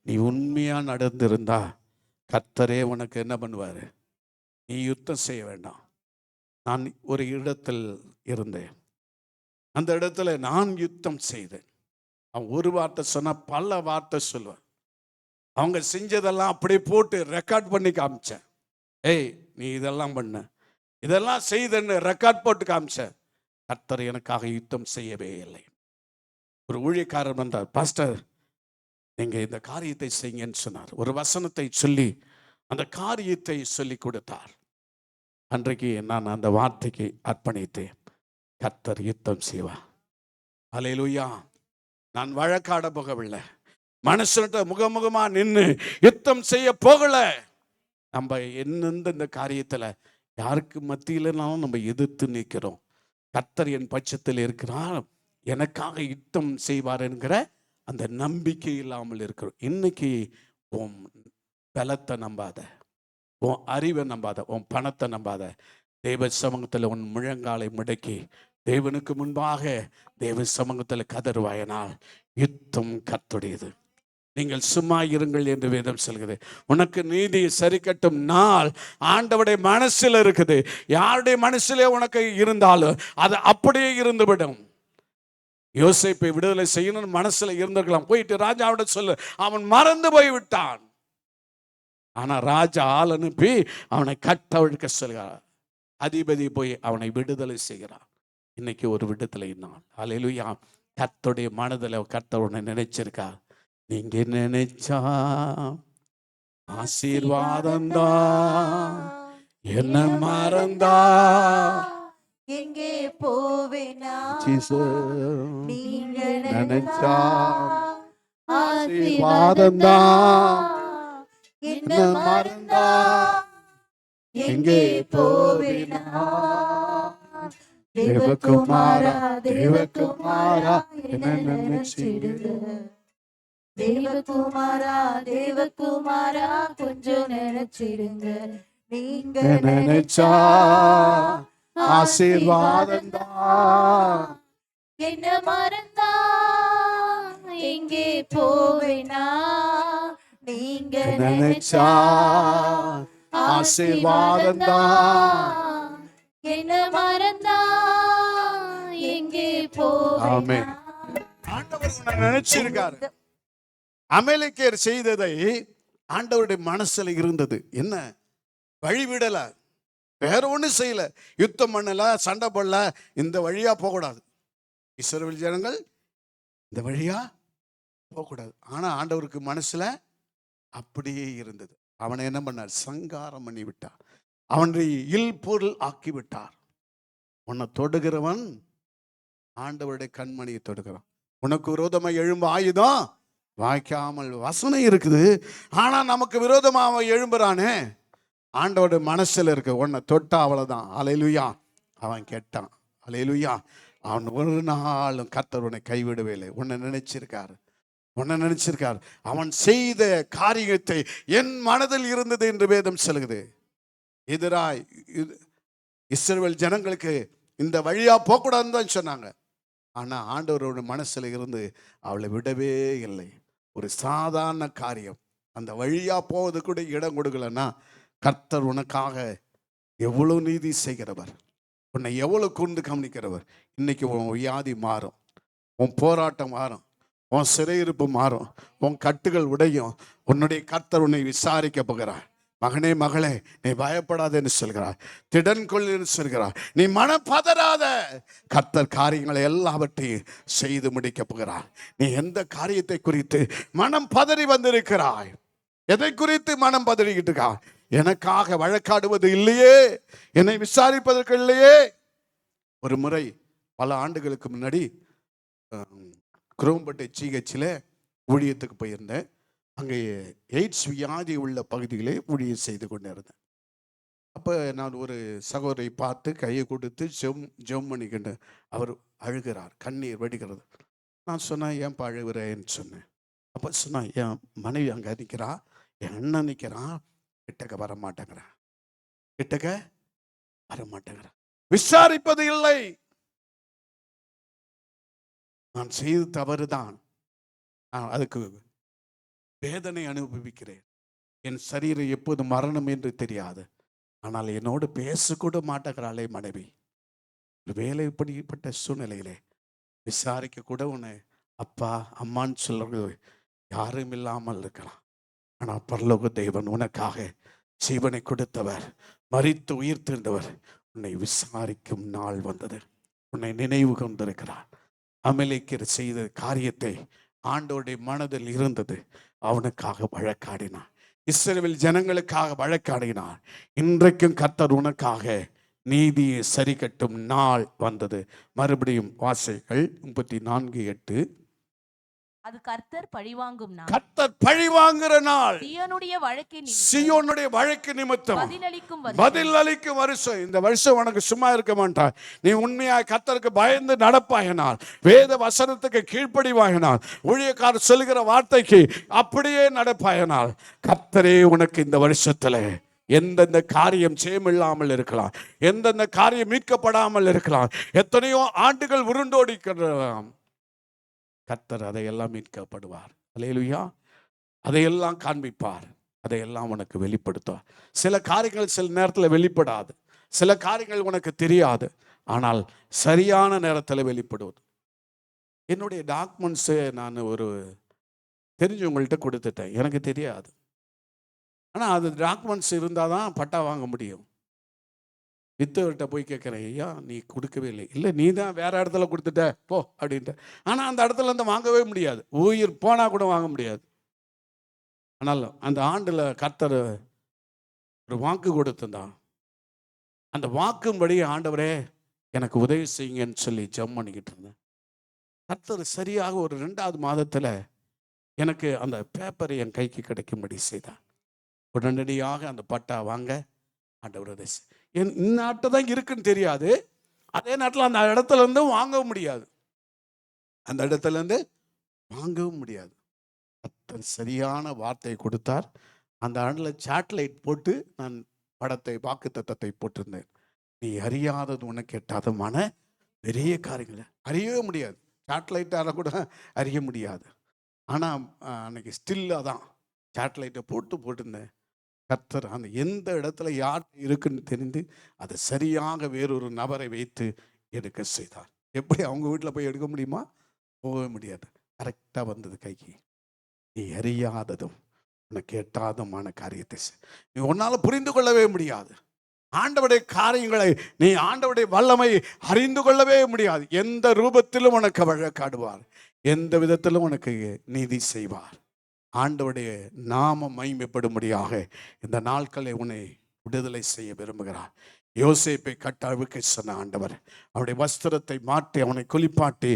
S2: நீ உண்மையா நடந்திருந்தா கர்த்தரே உனக்கு என்ன பண்ணுவார்? நீ யுத்தம் செய்ய வேண்டாம். நான் ஒரு இடத்தில் இருந்தேன். அந்த இடத்துல நான் யுத்தம் செய்தேன். அவன் ஒரு வார்த்தை சொன்னா பல வார்த்தை சொல்லுவான். அவங்க செஞ்சதெல்லாம் அப்படியே போட்டு ரெக்கார்ட் பண்ணி காமிச்சேன். ஏய், நீ இதெல்லாம் பண்ண, இதெல்லாம் செய்தன்னு ரெக்கார்ட் போட்டு காமிச்சேன். கர்த்தர் எனக்காக யுத்தம் செய்யவே இல்லை. ஒரு ஊழியக்காரர் வந்தார், பாஸ்டர் நீங்க இந்த காரியத்தை செய்யுங்கன்னு சொன்னார். ஒரு வசனத்தை சொல்லி அந்த காரியத்தை சொல்லி கொடுத்தார். அன்றைக்கு நான் அந்த வார்த்தைக்கு அர்ப்பணித்தேன். கர்த்தர் யுத்தம் செய்வார். அல்லேலூயா. நான் வழக்காட போகவில்லை, மனுஷன்கிட்ட முகமுகமா நின்று யுத்தம் செய்ய போகல. நம்ம என்னெந்த இந்த காரியத்துல யாருக்கு மத்தியிலனாலும் நம்ம எதிர்த்து நிற்கிறோம். கர்த்தர் என் பட்சத்தில் இருக்கிறார், எனக்காக யுத்தம் செய்வார் என்கிற அந்த நம்பிக்கை இல்லாமல் இருக்கிறோம். இன்னைக்கு உன் பலத்தை நம்பாத, உன் அறிவை நம்பாத, உன் பணத்தை நம்பாத. தேவ சமூகத்தில் உன் முழங்காலை முடக்கி தேவனுக்கு முன்பாக தேவ சமூகத்தில் கதறுவாயனால் யுத்தம் கர்த்தருடையது. நீங்கள் சும்மா இருங்கள் என்று வேதம் சொல்கிறது. உனக்கு நீதி சரி கட்டும் நாள் ஆண்டவருடைய மனசில் இருக்குது. யாருடைய மனசிலே உனக்கு இருந்தாலும் அது அப்படியே இருந்துவிடும். யோசேப்பை விடுதலை செய்யணும்னு மனசுல இருந்திருக்கலாம், போயிட்டு ராஜாவோட சொல்லு, அவன் மறந்து போய் விட்டான். ஆனா ராஜா ஆள் அனுப்பி அவனை கட்டவிழ்க்க சொல்கிறார். அதிபதி போய் அவனை விடுதலை செய்கிறார். இன்னைக்கு ஒரு விடுதலை நாள். அல்லேலூயா. கர்த்தருடைய மனதில் கர்த்தர் உன்னை நினைச்சிருக்கா. நீங்க நினைச்சா ஆசீர்வாதந்தா, என்ன மறந்தா
S3: எங்கே போவேனா, நீங்க
S1: நினைச்சா
S3: ஆசீர்வாதந்தா, என்ன மறந்தா எங்கே போவேனா. தேவகுமாரா தேவகுமாரா என்ன நினைச்சிடுங்க. தேவகுமாரா தேவகுமாரா கொஞ்சம் நினைச்சிடுங்க. நீங்க
S1: நினைச்சா ஆசீர்வாதந்தா,
S3: என்ன மறந்தா எங்கே போவேனா. நீங்க
S1: நினைச்சா ஆசீர்வாதந்தா,
S3: என்ன மறந்தா எங்கே
S1: ஆமென்.
S3: போவேனா.
S1: ஆண்டவர் உன்னை நினைச்சிருக்காரு. அமலேக்கியர் செய்ததை ஆண்டவருடைய மனசுல இருந்தது. என்ன வழிவிடல, வேற ஒன்றும் செய்யல, யுத்தம் பண்ணல, சண்டை போடல. இந்த வழியா போகக்கூடாது, இஸ்ரவேல் ஜனங்கள் இந்த வழியா போகக்கூடாது. ஆனா ஆண்டவருக்கு மனசுல அப்படியே இருந்தது. அவனை என்ன பண்ணார்? சங்காரம் பண்ணி விட்டார். அவனை இல் பொருள் ஆக்கி விட்டார். உன்னை தொடுகிறவன் ஆண்டவருடைய கண்மணியை தொடுகிறான். உனக்கு விரோதமாக எழும்ப ஆயுதம் வாய்க்காமல் வசனம் இருக்குது. ஆனா நமக்கு விரோதமாக எழும்புறானே, ஆண்டவருடைய மனசுல இருக்கு. உன்னை தொட்டா அவ்வளவுதான். அல்லேலூயா. அவன் கேட்டான். அல்லேலூயா. அவன் ஒரு நாளும் கர்த்தர் உன்னை கைவிடவே இல்லை. உன்னை நினைச்சிருக்காரு, உன்னை நினைச்சிருக்கார். அவன் செய்த காரியத்தை என் மனதில் இருந்தது என்று வேதம் சொல்லுகிறது. எதிராய் இஸ்ரவேல் ஜனங்களுக்கு இந்த வழியா போகக்கூடாதுன்னு தான் சொன்னாங்க. ஆனா ஆண்டவரோட மனசுல இருந்து அவளை விடவே இல்லை. ஒரு சாதாரண காரியம், அந்த வழியா போவது கூட இடம் கொடுக்கலன்னா, கர்த்தர் உனக்காக எவ்வளவு நீதி செய்கிறவர், உன்னை எவ்வளவு கூர்ந்து கவனிக்கிறவர். இன்னைக்கு உன் வியாதி மாறும், உன் போராட்டம் மாறும், உன் சிறையிருப்பு மாறும், உன் கட்டுகள் உடையும். உன்னுடைய கர்த்தர் உன்னை விசாரிக்க போகிறார். மகனே மகளே, நீ பயப்படாதேன்னு சொல்கிறார், திடன் கொள்ளுன்னு சொல்கிறார். நீ மனம் பதறாத, கர்த்தர் காரியங்களை எல்லாவற்றையும் செய்து முடிக்க போகிறார். நீ எந்த காரியத்தை குறித்து மனம் பதறி வந்திருக்கிறாய்? எதை குறித்து மனம் பதறிக்கிட்டு இருக்கா? எனக்காக வழக்காடுவது இல்லையே, என்னை விசாரிப்பதற்கு இல்லையே. ஒரு முறை பல ஆண்டுகளுக்கு முன்னாடி குரோம்பேட்டை ஜிஹெச்சில் ஊழியத்துக்கு போயிருந்தேன். அங்கே எய்ட்ஸ் வியாதி உள்ள பகுதிகளே ஊழியம் செய்து கொண்டு இருந்தேன். அப்போ நான் ஒரு சகோதரை பார்த்து கையை கொடுத்து ஜெபம் பண்ணிக்கிட்டு, அவர் அழுகிறார், கண்ணீர் வடிகிறது. நான் சொன்னேன், ஏன் அழுகிறேன்னு சொன்னேன். அப்போ சொன்னேன், என் மனைவி அங்கே நிற்கிறா, என் அண்ணன் நிற்கிறான், கிட்டக்க வரமாட்டேங்கிறான், கிட்டக்க வரமாட்டேங்கிறான், விசாரிப்பது இல்லை. நான் செய்து தவறுதான், நான் அதுக்கு வேதனை அனுபவிக்கிறேன். என் சரீரம் எப்போது மரணம் என்று தெரியாது. ஆனால் என்னோடு பேசக்கூட மாட்டேங்கிறாளே மனைவி. ஒரு வேலைப்படிப்பட்ட சூழ்நிலையிலே விசாரிக்க கூட உன்னை
S2: அப்பா அம்மான்னு சொல்றது யாரும் இல்லாமல் இருக்கலாம். ஆனால் பரலோக தேவன் உனக்காக ஜீவனை கொடுத்தவர், மரித்து உயிர்த்தெழுந்தவர் உன்னை விசாரிக்கும் நாள் வந்தது. உன்னை நினைவு கொண்டிருக்கிறார். அமலேக்கர் செய்த காரியத்தை ஆண்டோடைய மனதில் இருந்தது. அவனுக்காக வழக்காடினான். இஸ்ரவேல் ஜனங்களுக்காக வழக்காடினான். இன்றைக்கும் கர்த்தர் உனக்காக நீதியை சரி கட்டும் நாள் வந்தது. மறுபடியும் வாசைகள் 34:8.
S3: அது கர்த்தர் பழிவாங்கும் நாள்.
S2: கர்த்தர் பழிவாங்குற நாள்.
S3: சீயோனுடைய
S2: வழக்கு நிமித்தம்
S3: பதிலளிக்கும்
S2: பதில் அளிக்கும் வருஷம். இந்த வருஷம் உனக்கு சும்மா இருக்க மாட்டாய். நீ உண்மையாய் கர்த்தருக்கு பயந்து நடப்பாயினால், வேத வசனத்துக்கு கீழ்ப்படிவாயினால், ஊழியக்காரர் சொல்லுகிற வார்த்தைக்கு அப்படியே நடப்பாயினால், கர்த்தரே உனக்கு இந்த வருஷத்துல எந்தெந்த காரியம் ஜெயமில்லாமல் இருக்கலாம், எந்தெந்த காரியம் மீட்கப்படாமல் இருக்கலாம், எத்தனையோ ஆண்டுகள் உருண்டோடிக்கலாம், கர்த்தர் அதையெல்லாம் மீட்கப்படுவார். அல்லேலூயா. அதையெல்லாம் காண்பிப்பார். அதையெல்லாம் உனக்கு வெளிப்படுத்துவார். சில காரியங்கள் சில நேரத்தில் வெளிப்படாது, சில காரியங்கள் உனக்கு தெரியாது, ஆனால் சரியான நேரத்தில் வெளிப்படுவது. என்னுடைய டாக்குமெண்ட்ஸு நான் ஒரு தெரிஞ்சவங்கள்ட்ட கொடுத்துட்டேன். எனக்கு தெரியாது. ஆனால் அது டாக்குமெண்ட்ஸ் இருந்தால் தான் பட்டா வாங்க முடியும். வித்தவர்கிட்ட போய் கேட்குறேன், ஐயா நீ கொடுக்கவே இல்லை. இல்லை நீ தான் வேற இடத்துல கொடுத்துட்ட போ அப்படின்ட்டு. ஆனால் அந்த இடத்துல இருந்து வாங்கவே முடியாது. உயிர் போனால் கூட வாங்க முடியாது. ஆனால் அந்த ஆண்டில் கர்த்தர் ஒரு வாக்கு கொடுத்துருந்தான். அந்த வாக்கும்படி ஆண்டவரே எனக்கு உதவி செய்யுங்கன்னு சொல்லி ஜெபம் பண்ணிக்கிட்டு இருந்தேன். கர்த்தர் சரியாக ஒரு 2வது மாதத்தில் எனக்கு அந்த பேப்பர் என் கைக்கு கிடைக்கும்படி செய்தார். உடனடியாக அந்த பட்டா வாங்க ஆண்டவர் உதவி. இந்நாட்டை தான் இருக்குன்னு தெரியாது. அதே நேரத்தில் அந்த இடத்துல இருந்து வாங்கவும் முடியாது. அந்த இடத்துல இருந்து வாங்கவும் முடியாது. கர்த்தர் சரியான வார்த்தை கொடுத்தார். அந்த ஆண்டில் சேட்டலைட் போட்டு நான் படத்தை வாக்கு தத்தத்தை போட்டிருந்தேன். நீ அறியாதது உனக்கு எட்டாதமான பெரிய காரியங்களை அறியவே முடியாது. சேட்டலைட்டால கூட அறிய முடியாது. ஆனால் அன்னைக்கு ஸ்டில்லாக தான் சேட்டலைட்டை போட்டிருந்தேன். கர்த்தர் அந்த எந்த இடத்துல யார் இருக்குன்னு தெரிந்து அதை சரியாக வேறொரு நபரை வைத்து எடுக்க செய்தார். எப்படி அவங்க வீட்டில் போய் எடுக்க முடியுமா? போகவே முடியாது. கரெக்டாக வந்தது கைக்கு. நீ அறியாததும் உனக்கு எட்டாதமான காரியத்தை நீ உன்னால் புரிந்து கொள்ளவே முடியாது. ஆண்டவருடைய காரியங்களை நீ ஆண்டவருடைய வல்லமை அறிந்து கொள்ளவே முடியாது. எந்த ரூபத்திலும் உனக்கு வழக்காடுவார், எந்த விதத்திலும் உனக்கு நீதி செய்வார். ஆண்டவருடைய நாமம் மகிமைப்படும்படியாக இந்த நாட்களை உன்னை விடுதலை செய்ய விரும்புகிறார். யோசேப்பை கட்டவிழ்க்க சொன்ன ஆண்டவர் அவனுடைய வஸ்திரத்தை மாற்றி அவனை குளிப்பாட்டி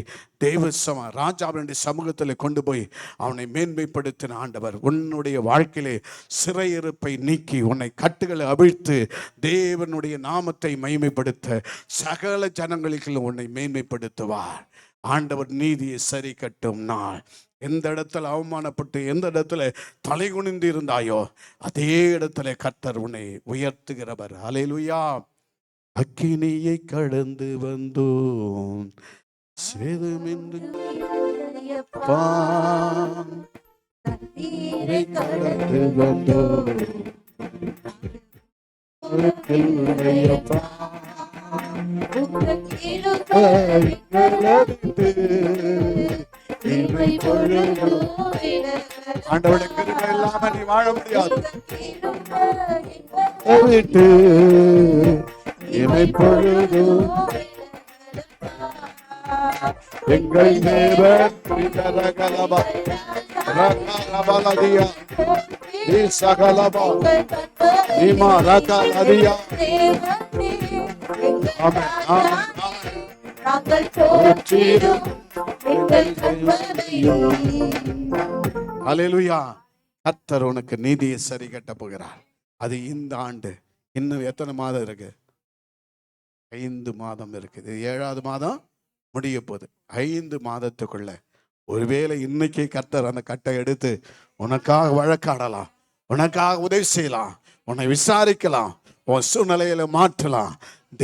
S2: ராஜாவினுடைய சமூகத்தில் கொண்டு போய் அவனை மேன்மைப்படுத்தின ஆண்டவர் உன்னுடைய வாழ்க்கையிலே சிறையிருப்பை நீக்கி உன்னை கட்டுகளை அவிழ்த்து தேவனுடைய நாமத்தை மகிமைப்படுத்த சகல ஜனங்களுக்கு உன்னை மேன்மைப்படுத்துவார். ஆண்டவர் நீதியை சரி கட்டும் நாள். எந்த இடத்துல அவமானப்பட்டு எந்த இடத்துல தலை குனிந்து இருந்தாயோ அதே இடத்துல கர்த்தர் உன்னை உயர்த்துகிறவர். அல்லேலூயா. அக்கினியை கடந்து வந்தோம் சேதமென்று கடந்து வந்தோம் ஆண்டவருடைய கிருபை இல்லாம நீ வாழ முடியாது. எங்கள் தேவன் அல்லேலூயா. கர்த்தர் உனக்கு நீதியை சரி கட்ட போகிறார். அது இந்த ஆண்டு. இன்னும் எத்தனை மாதம் இருக்கு? 5 மாதம் இருக்குது. 7வது மாதம் முடிய போகுது. 5 மாதத்துக்குள்ள ஒருவேளை இன்னைக்கு கர்த்தர் அந்த கட்டை எடுத்து உனக்காக வழக்காடலாம், உனக்காக உதவி செய்யலாம், உன்னை விசாரிக்கலாம், உன் சூழ்நிலையில மாற்றலாம்.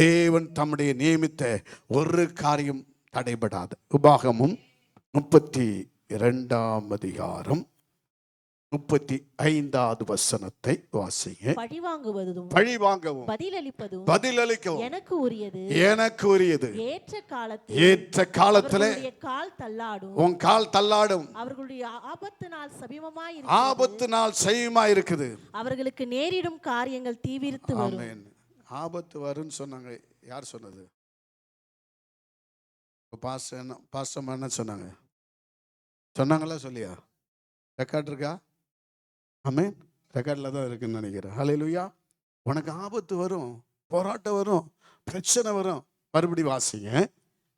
S2: தேவன் தம்முடைய நியமித்த ஒரு காரியம் தடைபடாது. உபாகமும் 32ஆம் அதிகாரம்
S1: 35வது வசனத்தை வாசிங்க.
S4: பழிவாங்குவதும்
S1: பழி வாங்கவும்
S4: பதிலளிப்பதும்
S1: பதிலளிக்கவும்
S4: எனக்கு உரியது.
S1: எனக்கு உரியது.
S4: ஏற்ற காலத்தில்
S1: ஏற்ற காலத்திலே
S4: அவர்களுடைய கால் தள்ளாடும்.
S1: உன் கால் தள்ளாடும்.
S4: அவர்களுடைய ஆபத்து நாள் சமீபமாய்
S1: ஆபத்து நாள் செய்யுமா இருக்குது.
S4: அவர்களுக்கு நேரிடும் காரியங்கள் தீவிரித்து வரும்.
S1: ஆமென். ஆபத்து வரும்னு சொன்னாங்க. யார் சொன்னது? பாஸ்டர் என்ன சொன்னாங்க? சொன்னாங்களா சொல்லியா? ரெக்கார்ட் இருக்கா? ஆமென். ரெக்கார்டில் தான் இருக்குன்னு நினைக்கிறேன். ஹல்லேலூயா. உனக்கு ஆபத்து வரும், போராட்டம் வரும், பிரச்சனை வரும். மறுபடி வாசிங்க.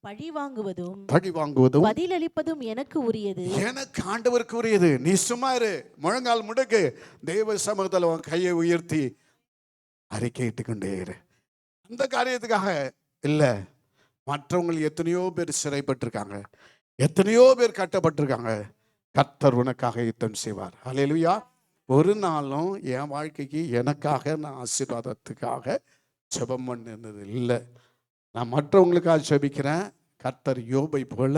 S4: பழி வாங்குவதும்
S1: பழி வாங்குவதும்
S4: பதிலளிப்பதும் எனக்கு உரியது.
S1: எனக்கு ஆண்டவருக்கு உரியது. நீ சும்மா இரு, முழங்கால் முடக்கு, தெய்வ சமூகத்தில் உன் கையை உயர்த்தி அறிக்கையிட்டு கொண்டே இரு. அந்த காரியத்துக்காக இல்லை, மற்றவங்க எத்தனையோ பேர் சிறைப்பட்டிருக்காங்க, எத்தனையோ பேர் கட்டப்பட்டிருக்காங்க. கர்த்தர் உனக்காக யுத்தம் செய்வார். ஹல்லேலூயா. ஒரு நாளும் என் வாழ்க்கைக்கு எனக்காக நான் ஆசீர்வாதத்துக்காக ஜெபம் பண்ணது இல்லை. நான் மற்றவங்களுக்காக ஜெபிக்கிறேன். கர்த்தர் யோபை போல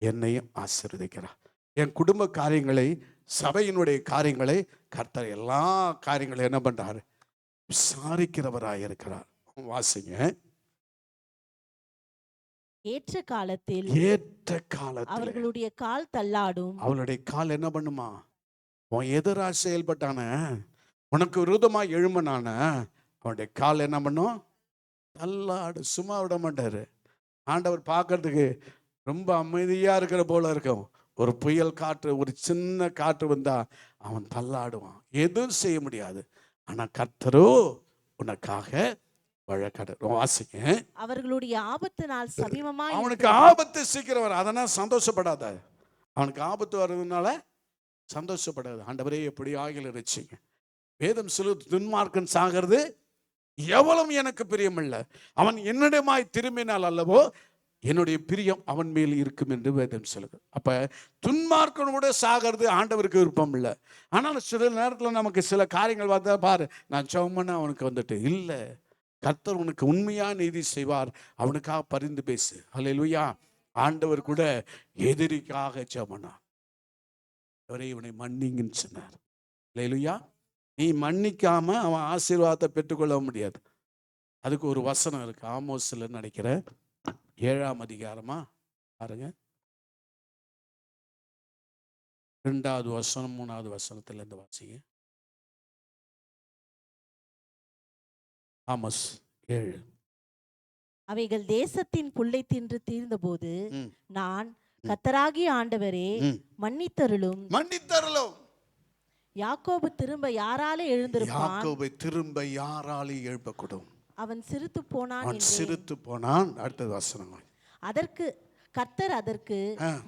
S1: என்னையும் ஆசீர்வதிக்கிறார். என் குடும்ப காரியங்களை, சபையினுடைய காரியங்களை கர்த்தர் எல்லா காரியங்களையும் என்ன பண்றாரு? விசாரிக்கிறவராக இருக்கிறார். வாசிங்க.
S4: ஏற்ற காலத்தில்
S1: ஏற்ற காலத்தில்
S4: அவர்களுடைய கால் தள்ளாடும்.
S1: அவளுடைய கால் என்ன பண்ணுமா? உன் எதிரா செயல்பட்டான, உனக்கு விரோதமா எழுமனான, அவனுடைய கால் என்ன பண்ணும்? தள்ளாடு. சும்மா விட மாட்டாரு. ஆண்டவர் பார்க்கறதுக்கு ரொம்ப அமைதியா இருக்கிற போல இருக்கும். ஒரு புயல் காற்று, ஒரு சின்ன காற்று வந்தா அவன் தள்ளாடுவான். எதுவும் செய்ய முடியாது. ஆனா கர்த்தரோ உனக்காக வாசிங்க.
S4: அவர்களுடைய ஆபத்து நாள் சமீபமாய்.
S1: அவனுக்கு ஆபத்து சீக்கிரம் வர, அதனால் சந்தோஷப்படாத. அவனுக்கு ஆபத்து வர்றதுனால சந்தோஷப்படாது. ஆண்டவரே எப்படி ஆகில இருந்துச்சுங்க. வேதம் சொல்லுது, துன்மார்க்கன் சாகிறது எவ்வளவு எனக்கு பிரியமில்லை, அவன் என்னிடமாய் திரும்பினால் அல்லவோ என்னுடைய பிரியம் அவன் மேல் இருக்கும் என்று வேதம் சொல்லுது. அப்ப துன்மார்க்கனோட சாகிறது ஆண்டவருக்கு விருப்பம் இல்லை. ஆனால் சில நேரத்தில் நமக்கு சில காரியங்கள் பார்த்தா, பாரு நான் சவுமன்னா அவனுக்கு வந்துட்டு இல்லை, கர்த்தர் உனக்கு உண்மையா நீதி செய்வார். அவனுக்காக பரிந்து பேசு. ஹல்லேலூயா. ஆண்டவர் கூட எதிரிக்காக ஜெபனா, அவரே இவனை மன்னிங்கன்னு சொன்னார். ஹல்லேலூயா. நீ மன்னிக்காம அவன் ஆசீர்வாதத்தை பெற்றுக்கொள்ள முடியாது. அதுக்கு ஒரு வசனம் இருக்கு, ஆமோஸ்ல நினைக்கிறேன் 7ஆம் அதிகாரமா பாருங்க, 2வது வசனம் 3வது வசனத்துல இருந்து வாசிங்க. ஆமோஸ் 7.
S4: அவைகள் தேசத்தின் புல்லை தின்று தீர்ந்தபோது நான் கர்த்தராகிய ஆண்டவரே மன்னித்தருளும்.
S1: மன்னித்தருளும்.
S4: யாக்கோபு திரும்ப யாராலே எழுந்திருப்பான்?
S1: யாக்கோபை திரும்ப யாராலே எழுப்பக்கூடும்?
S4: அவன் சிரித்து போனான்.
S1: அவன் சிரித்து போனான். அடுத்தது வசனம்.
S4: அதற்கு கர்த்தர் அதற்கு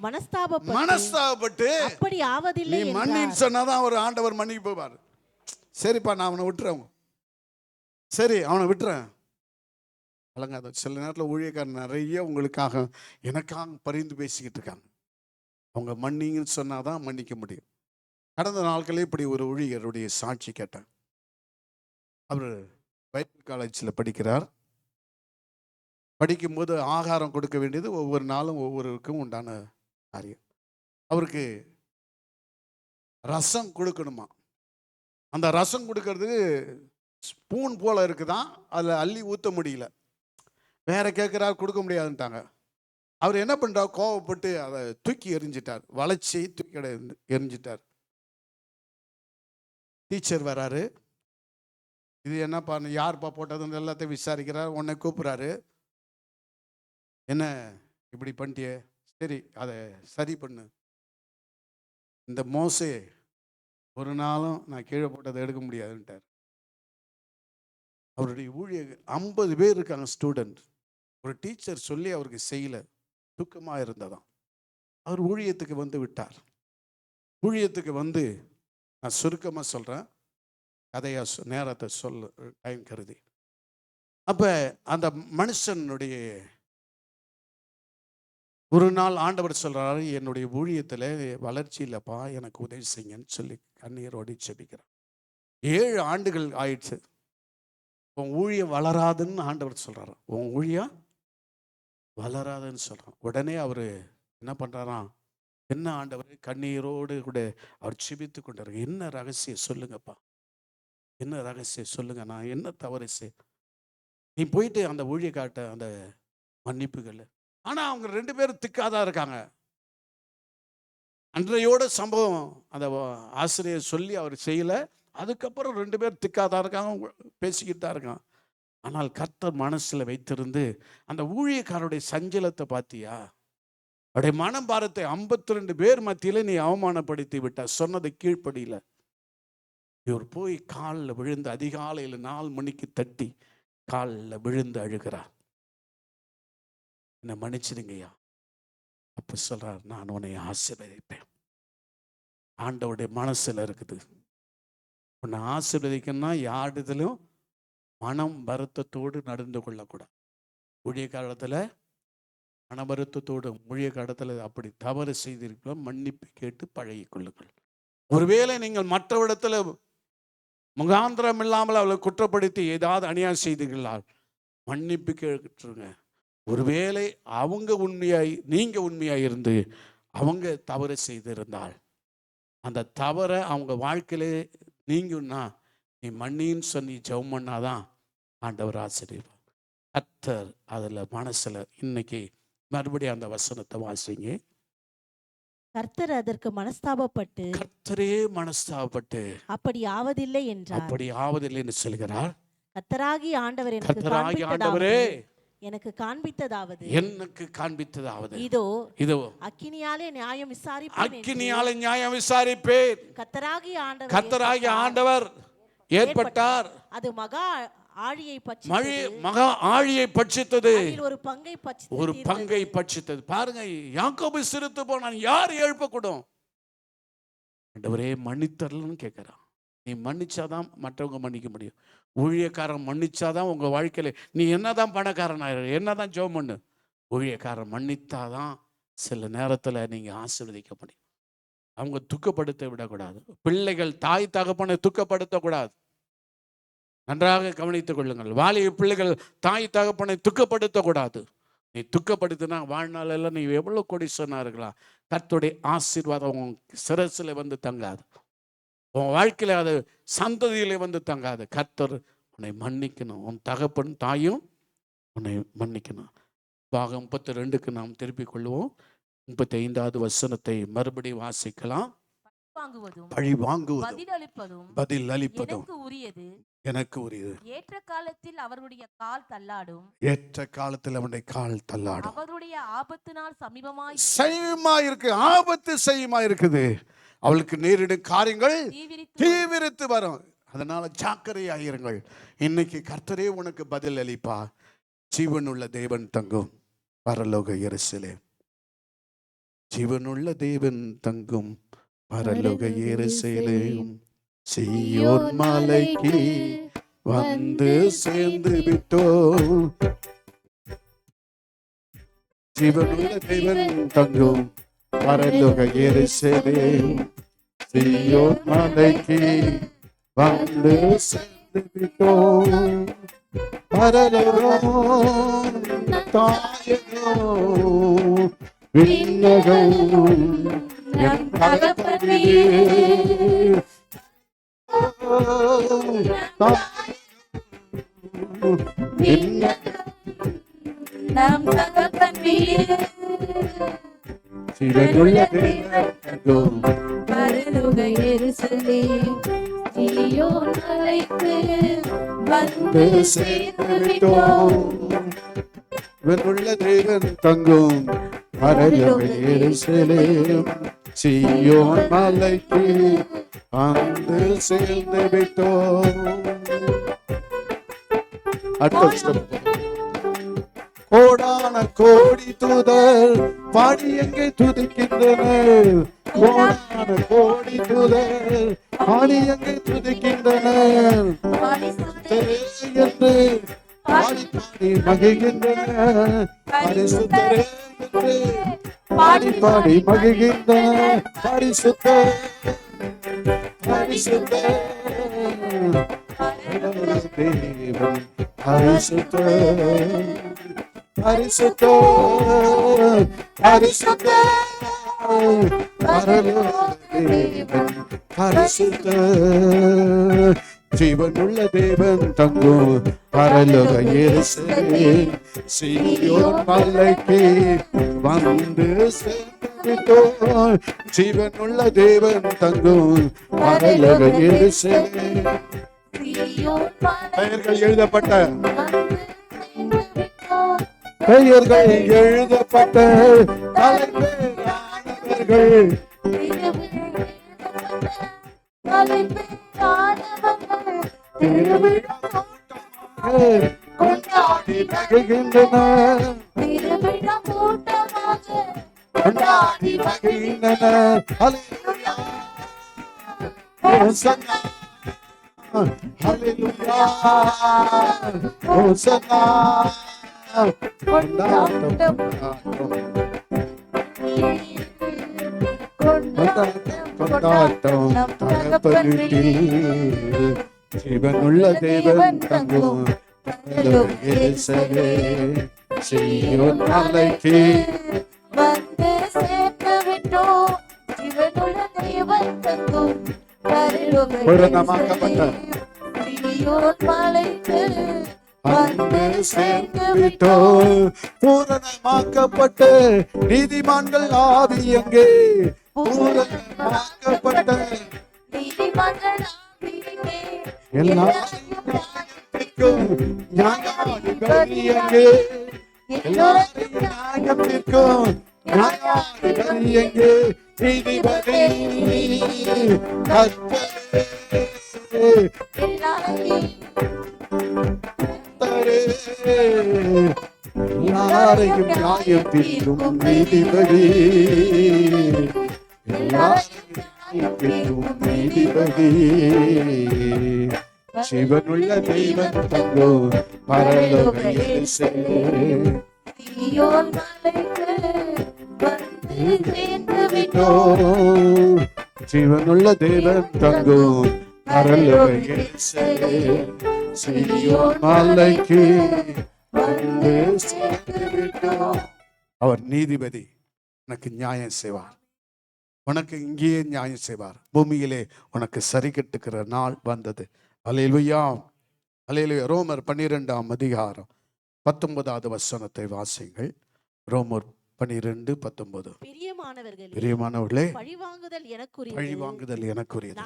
S1: மனஸ்தாபப்பட்டு
S4: அப்படி ஆவதில்லை
S1: நீ மன்னின்னு சொன்னாதான் ஒரு ஆண்டவர் மன்னிக்கு போவார். சரிப்பா நான் அவனை விட்டுறேன், சரி அவனை விட்டுறேன். அழகாத சில நேரத்தில் ஊழியக்காரன் நிறைய உங்களுக்காக எனக்காக பரிந்து பேசிக்கிட்டு இருக்காங்க. அவங்க மன்னிங்கன்னு சொன்னாதான் மன்னிக்க முடியும். கடந்த நாட்களே இப்படி ஒரு ஊழியருடைய சாட்சி கேட்டேன். அவர் பைபிள் காலேஜில் படிக்கிறார். படிக்கும்போது ஆகாரம் கொடுக்க வேண்டியது ஒவ்வொரு நாளும் ஒவ்வொருவருக்கும் உண்டான காரியம். அவருக்கு ரசம் கொடுக்கணுமா, அந்த ரசம் கொடுக்கறதுக்கு ஸ்பூன் போல இருக்குதான், அதில் அள்ளி ஊற்ற முடியல. வேற கேட்குறாரு, கொடுக்க முடியாதுன்ட்டாங்க. அவர் என்ன பண்ணுறார், கோவப்பட்டு அதை தூக்கி எறிஞ்சிட்டார், வளைச்சி தூக்கி எறிஞ்சிட்டார். டீச்சர் வராரு, இது என்னப்பா யார்ப்பா போட்டதுன்னு எல்லாத்தையும் விசாரிக்கிறார். உன்னை கூப்பிட்றாரு, என்ன இப்படி பண்ணிட்டியே, சரி அதை சரி பண்ணு. இந்த மோசே ஒரு நாளும் நான் கீழே போட்டதை எடுக்க முடியாதுன்ட்டார். அவருடைய ஊழியர் 50 பேர் இருக்காங்க ஸ்டூடெண்ட். ஒரு டீச்சர் சொல்லி அவருக்கு செய்யலை, துக்கமாக இருந்ததாம். அவர் ஊழியத்துக்கு வந்து விட்டார். ஊழியத்துக்கு வந்து, நான் சுருக்கமாக சொல்கிறேன், கதையா நேரத்தை சொல்ல டைம் கருதி. அப்போ அந்த மனுஷனுடைய ஒரு நாள் ஆண்டவர் சொல்கிறாரு, என்னுடைய ஊழியத்தில் வளர்ச்சி இல்லைப்பா, எனக்கு உதவி செய்யுங்கன்னு சொல்லி கண்ணீரோடி செபிக்கிறார். 7 ஆண்டுகள் ஆயிடுச்சு. உன் ஊழியம் வளராதுன்னு ஆண்டவர் சொல்கிறார். உன் ஊழியம் வளராதுன்னு சொல்கிறான். உடனே அவர் என்ன பண்ணுறாராம்,
S2: என்ன ஆண்டவர் கண்ணீரோடு கூட அவர் ஜெபித்து கொண்டார். என்ன ரகசியம் சொல்லுங்கப்பா, என்ன ரகசியம் சொல்லுங்க, நான் என்ன தவறு செய். நீ போயிட்டு அந்த ஊழியக்காட்ட அந்த மன்னிப்புகள். ஆனா அவங்க 2 பேரும் திக்காதான் இருக்காங்க. அன்றையோட சம்பவம் அந்த ஆசிரியர் சொல்லி அவர் செய்யல. அதுக்கப்புறம் 2 பேர் திக்காதான் இருக்காங்க, பேசிக்கிட்டு தான் இருக்காங்க. ஆனால் கர்த்தர் மனசுல வைத்திருந்து அந்த ஊழியக்காரருடைய சஞ்சலத்தை பார்த்தியா, அவருடைய மனம் பாரத்தை 52 பேர் மத்தியில நீ அவமானப்படுத்தி விட்டா, சொன்னதை கீழ்ப்படியில. இவர் போய் காலில் விழுந்து அதிகாலையில் 4 மணிக்கு தட்டி காலில் விழுந்து அழுகிறார். என்னை மன்னிச்சிடுங்கய்யா. அப்ப சொல்றார், நான் உன்னை ஆசீர்வதிப்பேன். ஆண்டவருடைய மனசுல இருக்குது. உன்னை ஆசீர்வதிக்கணும்னா யாரிடத்திலும் மனம் வருத்தத்தோடு நடந்து கொள்ளக்கூடாது. ஊழிய காலத்துல மன வருத்தத்தோடு, ஊழிய காலத்துல அப்படி தவறு செய்திருக்கலாம், மன்னிப்பு கேட்டு பழகி கொள்ளுங்கள். ஒருவேளை நீங்கள் மற்றவிடத்துல முகாந்திரம் இல்லாமல் அவளை குற்றப்படுத்தி ஏதாவது அநியாயம் செய்தீர்களால் மன்னிப்பு கேட்டுருங்க. ஒருவேளை அவங்க உண்மையாய் நீங்க உண்மையாய் இருந்து அவங்க தவறு செய்திருந்தால் அந்த தவறை அவங்க வாழ்க்கையிலே நீங்கன்னா நீ மன்னின்னு சொல்லி ஜெபம் பண்ணாதான் ஆண்டவர் ஆசீர்வதிப்பார். கர்த்தர் அதுல மனசுல இன்னைக்கு மறுபடியும் அந்த வசனத்தை வாசிங்க.
S4: கர்த்தர் அதற்கு மனஸ்தாபப்பட்டு,
S2: கர்த்தரே மனஸ்தாபப்பட்டு
S4: அப்படி ஆவதில்லை என்றார்.
S2: அப்படி ஆவதில்லை என்று சொல்கிறார்.
S4: கர்த்தராகிய ஆண்டவர் எனக்கு
S2: கர்த்தராகிய ஆண்டவரே
S4: எனக்கு காண்பித்ததாவது,
S2: எனக்கு காண்பித்ததாவது,
S4: இதோ
S2: இதோ
S4: அக்கினியாலே நியாயம் விசாரிப்பேன்,
S2: அக்கினியாலே நியாயம் விசாரிப்பேன். கர்த்தராகிய ஆண்டவர் ஏற்பட்டார்.
S4: அது மகா ஆழியை
S2: மகா ஆழியை பட்சித்தது,
S4: ஒரு பங்கை
S2: பட்சித்தது. பாருங்க, யாக்கோபு சிரித்து போனான், யார் எழுப்பக்கூடும்? ஆண்டவரே மன்னித்தரலன்னு கேட்கிறான். நீ மன்னிச்சாதான் மற்றவங்க மன்னிக்க முடியும். ஊழியக்காரன் மன்னிச்சாதான் உங்க வாழ்க்கையில நீ என்னதான் பணக்காரனாயிரு, என்னதான் ஜெபம் பண்ணு, ஊழியக்காரன் மன்னித்தாதான் சில நேரத்துல நீங்க ஆசீர்வதிக்க முடியும். அவங்க துக்கப்படுத்த விடக்கூடாது. பிள்ளைகள் தாய் தகப்பனை துக்கப்படுத்தக்கூடாது. நன்றாக கவனித்துக் கொள்ளுங்கள். வாலிப பிள்ளைகள் தாய் தகப்பனை துக்கப்படுத்தக்கூடாது. நீ துக்கப்படுத்தினா வாழ்நாளெல்லாம் நீ எவ்வளவு கொடி சொன்னார்களா, கர்த்தருடைய ஆசீர்வாதம் உன் சிரசில வந்து தங்காது, உன் வாழ்க்கையில அது சந்ததியில வந்து தங்காது. கர்த்தர் உன்னை மன்னிக்கணும். உன் தகப்பன் தாயும் உன்னை மன்னிக்கணும். பாகம் 32க்கு நாம் திருப்பிக் கொள்வோம். 35வது வசனத்தை மறுபடியும் வாசிக்கலாம். பழி வாங்குவதும் பதில் அளிப்பதும் எனக்கு உரியது.
S3: ஏற்ற காலத்தில் அவருடைய கால் தள்ளாடும்,
S1: ஏற்ற காலத்தில் அவனுடைய கால் தள்ளாடும்.
S3: அவருடைய ஆபத்து நாள்
S1: சமீபமா இருக்கு, ஆபத்து சமீபமா இருக்குது. அவளுக்கு நேரிடும் காரியங்கள் தீவிரித்து வரும். அதனால ஜாக்கிரதையாயிருங்கள். இன்னைக்கு கர்த்தரே உனக்கு பதில் அளிப்பா. ஜீவனுள்ள தேவன் தங்கும் பரலோக எருசலேம், ஜீவனுள்ள தேவன் தங்கும் பரலோக எருசலேம், சீயோன் மலைக்கு வந்து சேர்ந்து விட்டோம். ஜீவனுள்ள தேவன் தங்கும் பரலோக எருசலேம், சீயோன் மலைக்கு வந்து சேர்ந்து விட்டோம். பரலோகம் தாயகம் விண்ணகம் என் தகப்பனே,
S3: நம் தகப்பனே,
S1: ஜீவனுள்ள தேவன்
S3: பரலோக எருசலேம், சீயோன் மலைக்கு வந்து சேர்ந்து விட்டோம்.
S1: ஜீவனுள்ள தேவன் தங்கும் பரலோக எருசலேம், சீயோன் மலைக்கு வந்து சேர்ந்து விட்டோம். கோடான கோடி தூதர் பாடி எங்கே துதிக்கின்றனர், கோடான கோடி தூதர் பாடி எங்கே துதிக்கின்றனர், என்று பாடி பாடி மகிழ்கின்றனர், பரிசுத்தரே என்று பாடி பாடி மகிழ்கின்றனர், பரிசுத்தர் பரிசுத்தர் தேவன், பரிசுத்தர் பரிசுத்தர் பரிசுத்தர் பரலோக தேவன் பரிசுத்த ஜீவனுள்ள தேவன் தங்கும் பரலோக எருசலேம் சீயோன் மலைக்கு வந்து சேர்ந்துவிட்டோம். ஜீவனுள்ள தேவன் தங்கும் பரலோக எருசலேம். பெயர்கள் எழுதப்பட்ட பெயர்கள் எழுதப்பட்ட தலைமையானவர்கள் திருவிழா கொண்டாடி மகிழ்கின்றனர். கொண்டாடி மகிழ்கின்றனர். ஹல்லேலூயா. ஹோசன்னா. ஹல்லேலூயா. ஹோசன்னா. கொண்டாட்டம் கொண்டாட்டம் தகப்பனில் ஜீவனுள்ள தேவன் தங்கும் சீயோன் மலைக்கு
S3: வந்து சேர்த்து விட்டோம். ஜீவனுள்ள தேவன் தங்கும்
S1: பூரணமாக்கப்பட்ட
S3: சீயோன் மலைக்கு
S1: வந்து சேர்ந்து விட்டோம். பூரணமாக்கப்பட்ட நீதிமான்கள் ஆவி எங்கே? பூரணமாக்கப்பட்ட
S3: நீதிமன்றம் ஆவியிலே
S1: எல்லாருக்கும் நியாயாதிபதி எங்கே? எல்லாரும் நியாயத்திற்கும் நியாயாதிபதி எங்கே? நீதிபதி கர்த்தரே. எல்லாரையும் நியாயம் தீர்க்கும் நீதிபதி. எல்லாரையும் நியாயம் தீர்க்கும் நீதிபதி. சிவனுள்ள தெய்வம் தங்கோ பரலோக எருசலேம்.
S3: சீயோன் மலைக்கு வந்து சேர்ந்து
S1: விட்டோம். ஜீவனுள்ள தேவன் தங்கும் பரலோக எருசலேம். சீயோன் மலைக்கு வந்து சேர்ந்து விட்டோம். அவர் நீதிபதி, உனக்கு நியாயம் செய்வார். உனக்கு இங்கேயே நியாயம் செய்வார். பூமியிலே உனக்கு சரி கட்டுகிற நாள் வந்தது. அல்லேலூயா. அல்லேலூயா. ரோமர் 12ஆம் அதிகாரம் 19வது வசனத்தை வாசிங்கள். ரோமர் 12:19. பிரியமானவர்களே,
S4: பழிவாங்குதல் எனக்குரியது.
S1: பழிவாங்குதல் எனக்குரியது.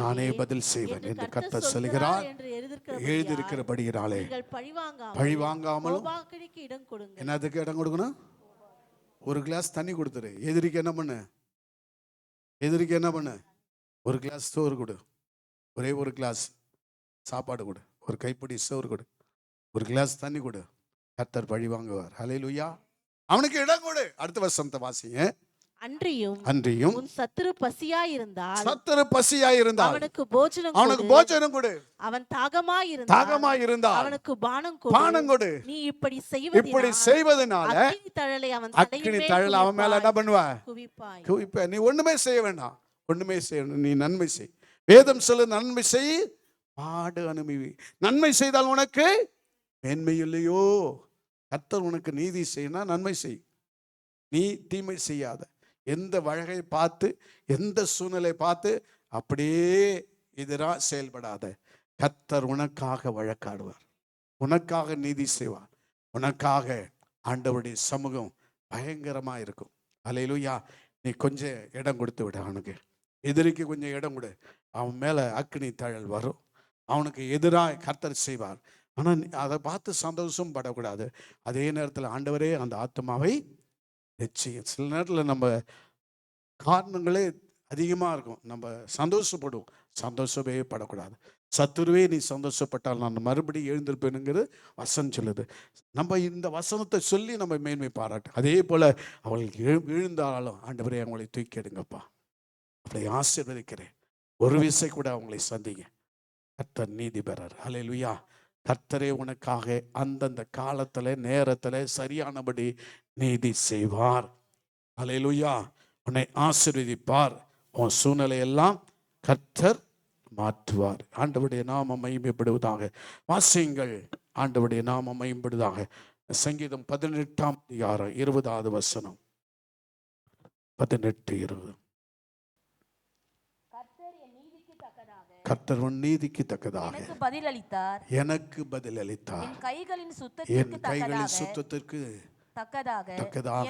S4: நானே பதில்
S1: செய்வேன் என்று கர்த்தர் சொல்கிறார். எழுதியிருக்கிறபடியினாலே பழிவாங்காமலும்
S4: இடம் கொடுங்க.
S1: என்னதுக்கு இடம் கொடுக்கணும்? ஒரு கிளாஸ் தண்ணி கொடுத்துரு. எதிரிக்கு என்ன பண்ணு? எதிரிக்கு என்ன பண்ணு? ஒரு கிளாஸ் சோறு கொடு. ஒரே ஒரு கிளாஸ் சாப்பாடு கொடு. ஒரு கைப்பிடி சோறு கொடு. ஒரு கிளாஸ் தண்ணி கொடு. கர்த்தர் பழி வாங்குவார். ஹல்லேலூயா. அவனுக்கு இடம் கொடு. அடுத்த வசனத்தை வாசிங்க. அன்றியும்
S4: உன் சத்துரு பசியாயிருந்தால்
S1: அவனுக்கு போஜனம் கொடு.
S4: அவன் தாகமாயிருந்தால் அவனுக்கு பானம் கொடு. நீ இப்படி செய்வதனால
S1: அக்கினி தழலை அவன் மேல என்ன பண்ணுவ? குவிப்ப. நீ ஒண்ணுமே செய்ய வேண்டாம். ஒண்ணுமே செய்யணும். நீ நன்மை செய். வேதம் சொல்லு, நன்மை செய், பாடு அனுபவி. நன்மை செய்தால் உனக்கு மேன்மை இல்லையோ? கர்த்தர் உனக்கு நீதி செய்யணும், நன்மை செய். நீ தீமை செய்யாத. எந்த வழகை பார்த்து, எந்த சூழ்நிலை பார்த்து அப்படியே எதிராக செயல்படாத. கர்த்தர் உனக்காக வழக்காடுவார், உனக்காக நீதி செய்வார், உனக்காக ஆண்டவருடைய சமூகம் பயங்கரமா இருக்கும். அல்லேலூயா. நீ கொஞ்சம் இடம் கொடுத்து விட. அவனுக்கு எதிரிக்கு கொஞ்சம் இடம் கொடு. அவன் மேல அக்கினி தழல் வரும். அவனுக்கு எதிராக கர்த்தர் செய்வார். ஆனால் அதை பார்த்து சந்தோஷம் படக்கூடாது. அதே நேரத்தில் ஆண்டவரே அந்த ஆத்மாவை நிச்சயம். சில நேரத்தில் நம்ம காரணங்களே அதிகமாக இருக்கும். நம்ம சந்தோஷப்படுவோம். சந்தோஷமே படக்கூடாது. சத்துருவே நீ சந்தோஷப்பட்டால் நான் மறுபடியும் எழுந்திருப்பேனுங்கிறது வசனம் சொல்லுது. நம்ம இந்த வசனத்தை சொல்லி நம்ம மேன்மை பாராட்டு. அதே போல் அவள் விழுந்தாலும் ஆண்டவரே அவங்களை தூக்கி எடுங்கப்பா, அப்படி ஆசீர்வதிக்கிறேன். ஒரு விசை கூட அவங்களை சந்திங்க. கர்த்தர் நீதிபரர். அல்லேலூயா. கர்த்தரே உனக்காக அந்தந்த காலத்துல நேரத்துல சரியானபடி நீதி செய்வார். அல்லேலூயா. உன்னை ஆசீர்வதிப்பார். உன் சூழ்நிலையெல்லாம் கர்த்தர் மாற்றுவார். ஆண்டவருடைய நாமம் மகிமைப்படுவதாக. வாசியுங்கள். ஆண்டவருடைய நாமம் மகிமைப்படுவதாக. சங்கீதம் 18ஆம் அதிகாரம் 20வது வசனம்.
S2: 18:20. கர்த்தர் உன் நீதிக்கு தக்கதாக
S3: எனக்கு பதிலளித்தார்.
S2: எனக்கு பதிலளித்தார்.
S3: என் கைகளின்
S2: என்
S3: சுத்தத்திற்கு
S2: கைகளின்
S3: தக்கதாக
S2: சுத்தத்திற்கு
S3: தக்கதாக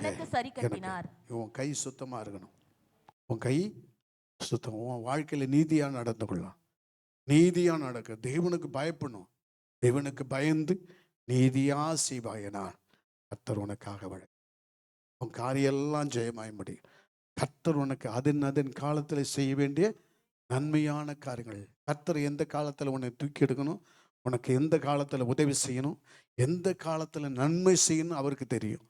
S3: எனக்கு சரி கட்டினார்.
S2: உன் கை சுத்தமா இருக்கணும். உன் கை சுத்தம். உன் வாழ்க்கையில நீதியா நடந்து கொள்ளலாம். நீதியா நடக்க தேவனுக்கு பயப்படணும். தேவனுக்கு பயந்து நீதியா செய்வாயனால் கர்த்தர் உனக்காக வழி. உன் காரியெல்லாம் ஜெயமாய் முடியும். கர்த்தர் உனக்கு அதன் காலத்தில் செய்ய வேண்டிய நன்மையான காரியங்கள். கர்த்தர் எந்த காலத்தில் உன்னை தூக்கி எடுக்கணும், உனக்கு எந்த காலத்தில் உதவி செய்யணும், எந்த காலத்தில் நன்மை செய்யணும் அவருக்கு தெரியும்.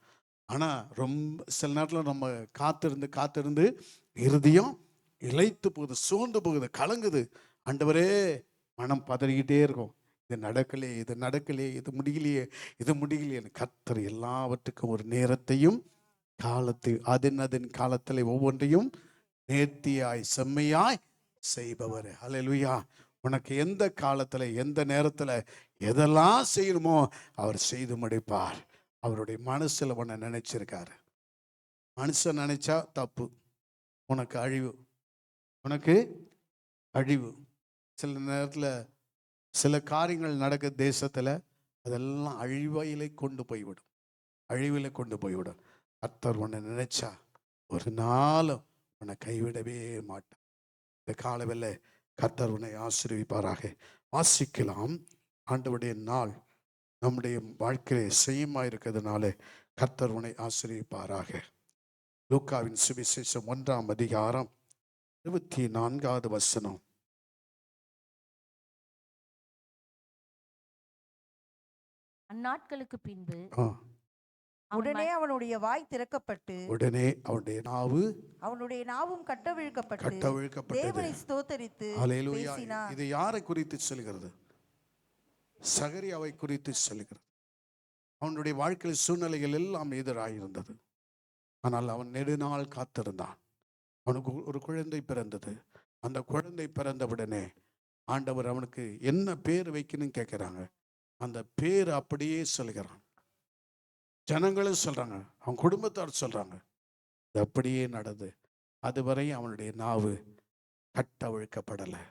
S2: ஆனால் ரொம்ப சில நேரத்தில் நம்ம காத்திருந்து இருதயம் இளைத்து போகுது, சோர்ந்து போகுது, கலங்குது. ஆண்டவரே மனம் பதறிக்கிட்டே இருக்கும். இது நடக்கலையே, இது முடியலையே. கர்த்தர் எல்லாவற்றுக்கும் ஒரு நேரத்தையும் அதன் காலத்தில் ஒவ்வொன்றையும் நேர்த்தியாய் செம்மையாய் செய்பவர். அல்லேலூயா. உனக்கு எந்த காலத்தில் எந்த நேரத்தில் எதெல்லாம் செய்யணுமோ அவர் செய்து முடிப்பார். அவருடைய மனசில் உன்னை நினைச்சிருக்காரு. மனுஷன் நினைச்சா தப்பு, உனக்கு அழிவு. சில நேரத்தில் சில காரியங்கள் நடக்க தேசத்தில் அதெல்லாம் அழிவிலே கொண்டு போய்விடும். கர்த்தர் உன்னை நினைச்சா ஒரு நாளும் உன்னை கைவிடவே மாட்டார். இந்த காலவெல்ல கர்த்தர் உன்னை ஆசீர்வதிப்பாராக. வாசிக்கலாம். ஆண்டவருடைய நாள் நம்முடைய வாழ்க்கையிலே செய்யமாக இருக்கிறதுனால கர்த்தர் உன்னை ஆசீர்வதிப்பாராக. லூக்காவின் சுவிசேஷம் 1ஆம் அதிகாரம் 24வது வசனம்.
S3: அந்நாட்களுக்கு பின்பு
S5: உடனே அவனுடைய வாய் திறக்கப்பட்டு அவனுடைய நாவும் கட்டவிழ்க்கப்பட்டு தேவனை ஸ்தோத்தரித்து பேசினான்.
S2: இது யாரை குறித்து சொல்கிறது? சகரியாவை குறித்து சொல்கிறது. அவனுடைய வாழ்க்கையில் சூழ்நிலைகள் எல்லாம் எதிராயிருந்தது. ஆனால் அவன் நெடுநாள் காத்திருந்தான். அவனுக்கு ஒரு குழந்தை பிறந்தது. அந்த குழந்தை பிறந்தவுடனே ஆண்டவர் அவனுக்கு என்ன பேர் வைக்கணும்னு கேட்கிறாங்க. அந்த பேர் அப்படியே சொல்கிறான். ஜனங்களும் சொல்றாங்க, அவன் குடும்பத்தார் சொல்றாங்க. அது அப்படியே நடந்து அதுவரை அவனுடைய நாவு கட்டவிழ்க்கப்படலை.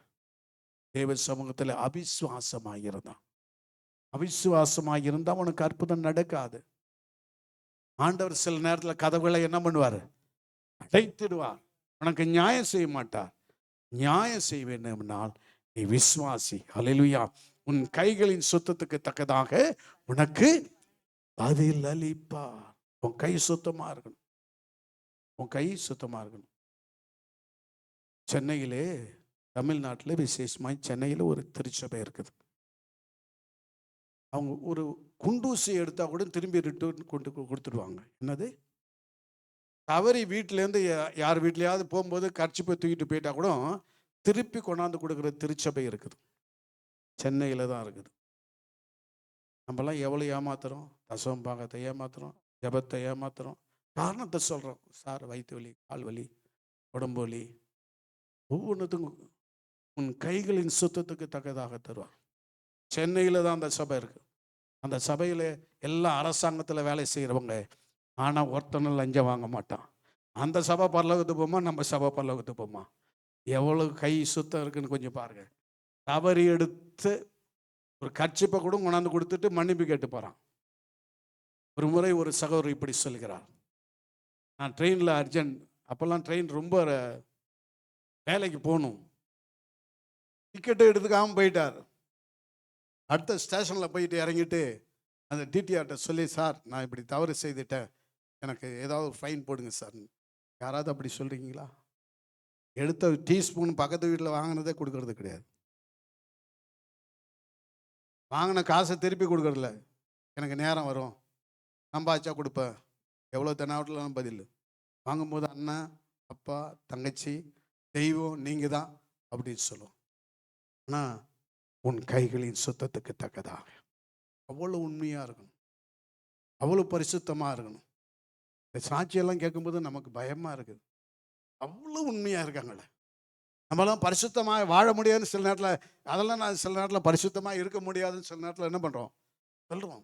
S2: தேவ சமூகத்தில் அவிசுவாசமாயிருந்தா அவனுக்கு அற்புதம் நடக்காது. ஆண்டவர் சில நேரத்தில் கதவுகளை என்ன பண்ணுவார்? அடைத்திடுவார். உனக்கு நியாயம் செய்ய மாட்டார். நியாயம் செய்ய வேண்டும்னால் நீ விசுவாசி. அல்லேலூயா. உன் கைகளின் சுத்தத்துக்கு தக்கதாக உனக்கு பதில் அளிப்பார். உன் கை சுத்தமா இருக்கணும். சென்னையிலே, தமிழ்நாட்டில் விசேஷமாய் சென்னையில் ஒரு திருச்சபை இருக்குது. அவங்க ஒரு குண்டூசி எடுத்தா கூட திரும்பி ரிட்டர்ன் கொண்டு கொடுத்துடுவாங்க. என்னது? தவறி வீட்டிலேருந்து யார் வீட்லையாவது போகும்போது கர்ச்சிப்பை தூக்கிட்டு போயிட்டா கூட திருப்பி கொண்டாந்து கொடுக்குற திருச்சபை இருக்குது. சென்னையில் தான் இருக்குது. நம்மலாம் எவ்வளோ ஏமாத்துறோம்? தசவம் பாகத்தை ஏமாத்துறோம், ஜபத்தை ஏமாத்துறோம், காரணத்தை சொல்கிறோம். சார் வயிற்று வலி, கால் வலி, உடம்பு வலி, ஒவ்வொன்றுத்துக்கும் உன் கைகளின் சுத்தத்துக்கு தக்கதாக தருவார். சென்னையில் தான் அந்த சபை இருக்குது. அந்த சபையில் எல்லா அரசாங்கத்தில் வேலை செய்கிறவங்க. ஆனால் ஒருத்தனும் லஞ்சம் வாங்க மாட்டான். அந்த சபை பரலோகத்துக்கு போமா, நம்ம சபை பரலோகத்துக்கு போமா? எவ்வளோ கை சுத்தம் இருக்குன்னு கொஞ்சம் பாருங்க. தவறி எடுத்து ஒரு கர்ச்சிப்பை கூட கொண்டாந்து கொடுத்துட்டு மன்னிப்பு கேட்டு போகிறான். ஒரு முறை ஒரு சகோதரர் இப்படி சொல்கிறார். நான் ட்ரெயினில் அர்ஜென்ட், அப்போல்லாம் ட்ரெயின் ரொம்ப வேலைக்கு போகணும். டிக்கெட்டு எடுத்துக்காமல் போயிட்டார். அடுத்த ஸ்டேஷனில் போயிட்டு இறங்கிட்டு அந்த டிடிஆர்கிட்ட சொல்லி, சார் நான் இப்படி தவறு செய்துட்டேன், எனக்கு ஏதாவது ஃபைன் போடுங்க சார். யாராவது அப்படி சொல்கிறீங்களா? எடுத்த டீஸ்பூன் பக்கத்து வீட்டில் வாங்கினதே கொடுக்கறது கிடையாது. வாங்கின காசை திருப்பி கொடுக்கறதில்ல. எனக்கு நேரம் வரும், நம்பாச்சா கொடுப்பேன், எவ்வளோ தென்னாவட்டில் பதில். வாங்கும்போது அண்ணன், அப்பா, தங்கச்சி, தெய்வம் நீங்கள் தான் அப்படின்னு சொல்லுவோம். ஆனால் உன் கைகளின் சுத்தத்துக்கு தக்கதாக அவ்வளோ உண்மையாக இருக்கணும், அவ்வளோ பரிசுத்தமாக இருக்கணும். இந்த சாட்சியெல்லாம் கேட்கும்போது நமக்கு பயமாக இருக்குது. அவ்வளோ உண்மையாக இருக்காங்களே. நம்மளாம் பரிசுத்தமாக வாழ முடியாதுன்னு சில நேரத்தில், அதெல்லாம் நான் சில நேரத்தில் பரிசுத்தமாக இருக்க முடியாதுன்னு சில நேரத்தில் என்ன பண்ணுறோம்? சொல்கிறோம்.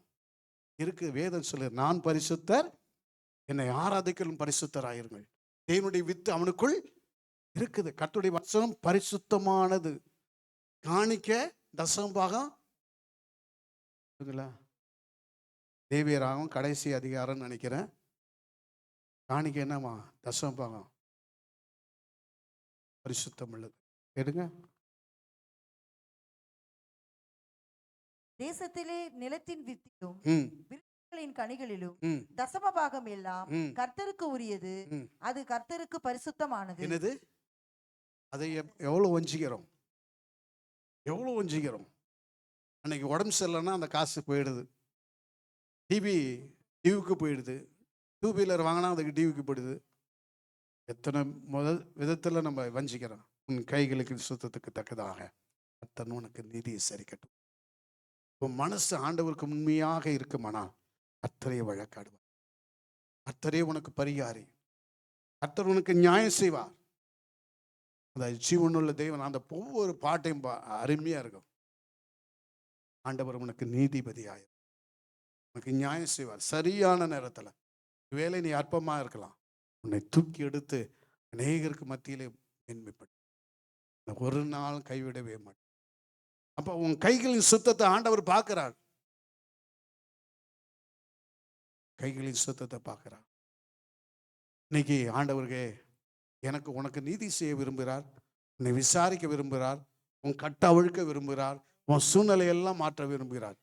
S2: இருக்குது, வேதம் சொல்லு, நான் பரிசுத்தர், என்னை ஆராதிக்கலும் பரிசுத்தராயிருங்கள்.
S1: தேவனுடைய வித்து அவனுக்குள் இருக்குது. கர்த்தருடைய வசனம் பரிசுத்தமானது. காணிக்க தசமபாகம் தேவியராகும் கடைசி அதிகாரம் நினைக்கிறேன். காணிக்க என்னமா? தசமபாகம் பரிசுத்தம் உள்ளது. எடுங்க.
S5: தேசத்திலே நிலத்தின் வித்திலும் விருட்சங்களின் கனிகளிலும்
S1: ம்.
S5: தசமபாகம் எல்லாம்
S1: ம்.
S5: கர்த்தருக்கு உரியது.
S1: ம்.
S5: அது கர்த்தருக்கு பரிசுத்தமானது.
S1: என்னது? அதை எவ்வளவு வஞ்சிக்கிறோம், எவ்வளவு வஞ்சிக்கிறோம். அன்னைக்கு உடம்பு சரியில்லைன்னா அந்த காசு போயிடுது. டிவிக்கு போயிடுது. 2 வீலர் வாங்கினா அதுக்கு டிவிக்கு போயிடுது. எத்தனை முதல் விதத்தில் நம்ம வஞ்சிக்கிறோம். உன் கைகளுக்கு சுத்தத்துக்கு தக்கதாக கர்த்தர் உனக்கு நீதியை சரிக்கட்டும். உன் மனசு ஆண்டவருக்கு உண்மையாக இருக்குமானால் கர்த்தரே வழக்காடுவார். கர்த்தரே உனக்கு பரிகாரி. கர்த்தர் உனக்கு நியாயம் செய்வார். அந்த ஜீவனுள்ள தேவன். அந்த ஒவ்வொரு பாட்டையும் அருமையா இருக்கும். ஆண்டவர் உனக்கு நீதிபதியாயிரும், உனக்கு நியாயம் செய்வார் சரியான நேரத்தில். வேலை நீ அற்பமா இருக்கலாம், உன்னை தூக்கி எடுத்து அநேகருக்கு மத்தியிலே மேன்மைப்பட்டு ஒரு நாள் கைவிடவே மாட்டேன். அப்ப உன் கைகளின் சுத்தத்தை ஆண்டவர் பார்க்கிறார். கைகளின் சுத்தத்தை பார்க்கிறார். இன்னைக்கு ஆண்டவருக்கு எனக்கு உனக்கு நீதி செய்ய விரும்புகிறார். உன்னை விசாரிக்க விரும்புகிறார். உன் கட்ட அவிழ்க்க விரும்புகிறார். உன் சூழ்நிலையெல்லாம் மாற்ற விரும்புகிறார்.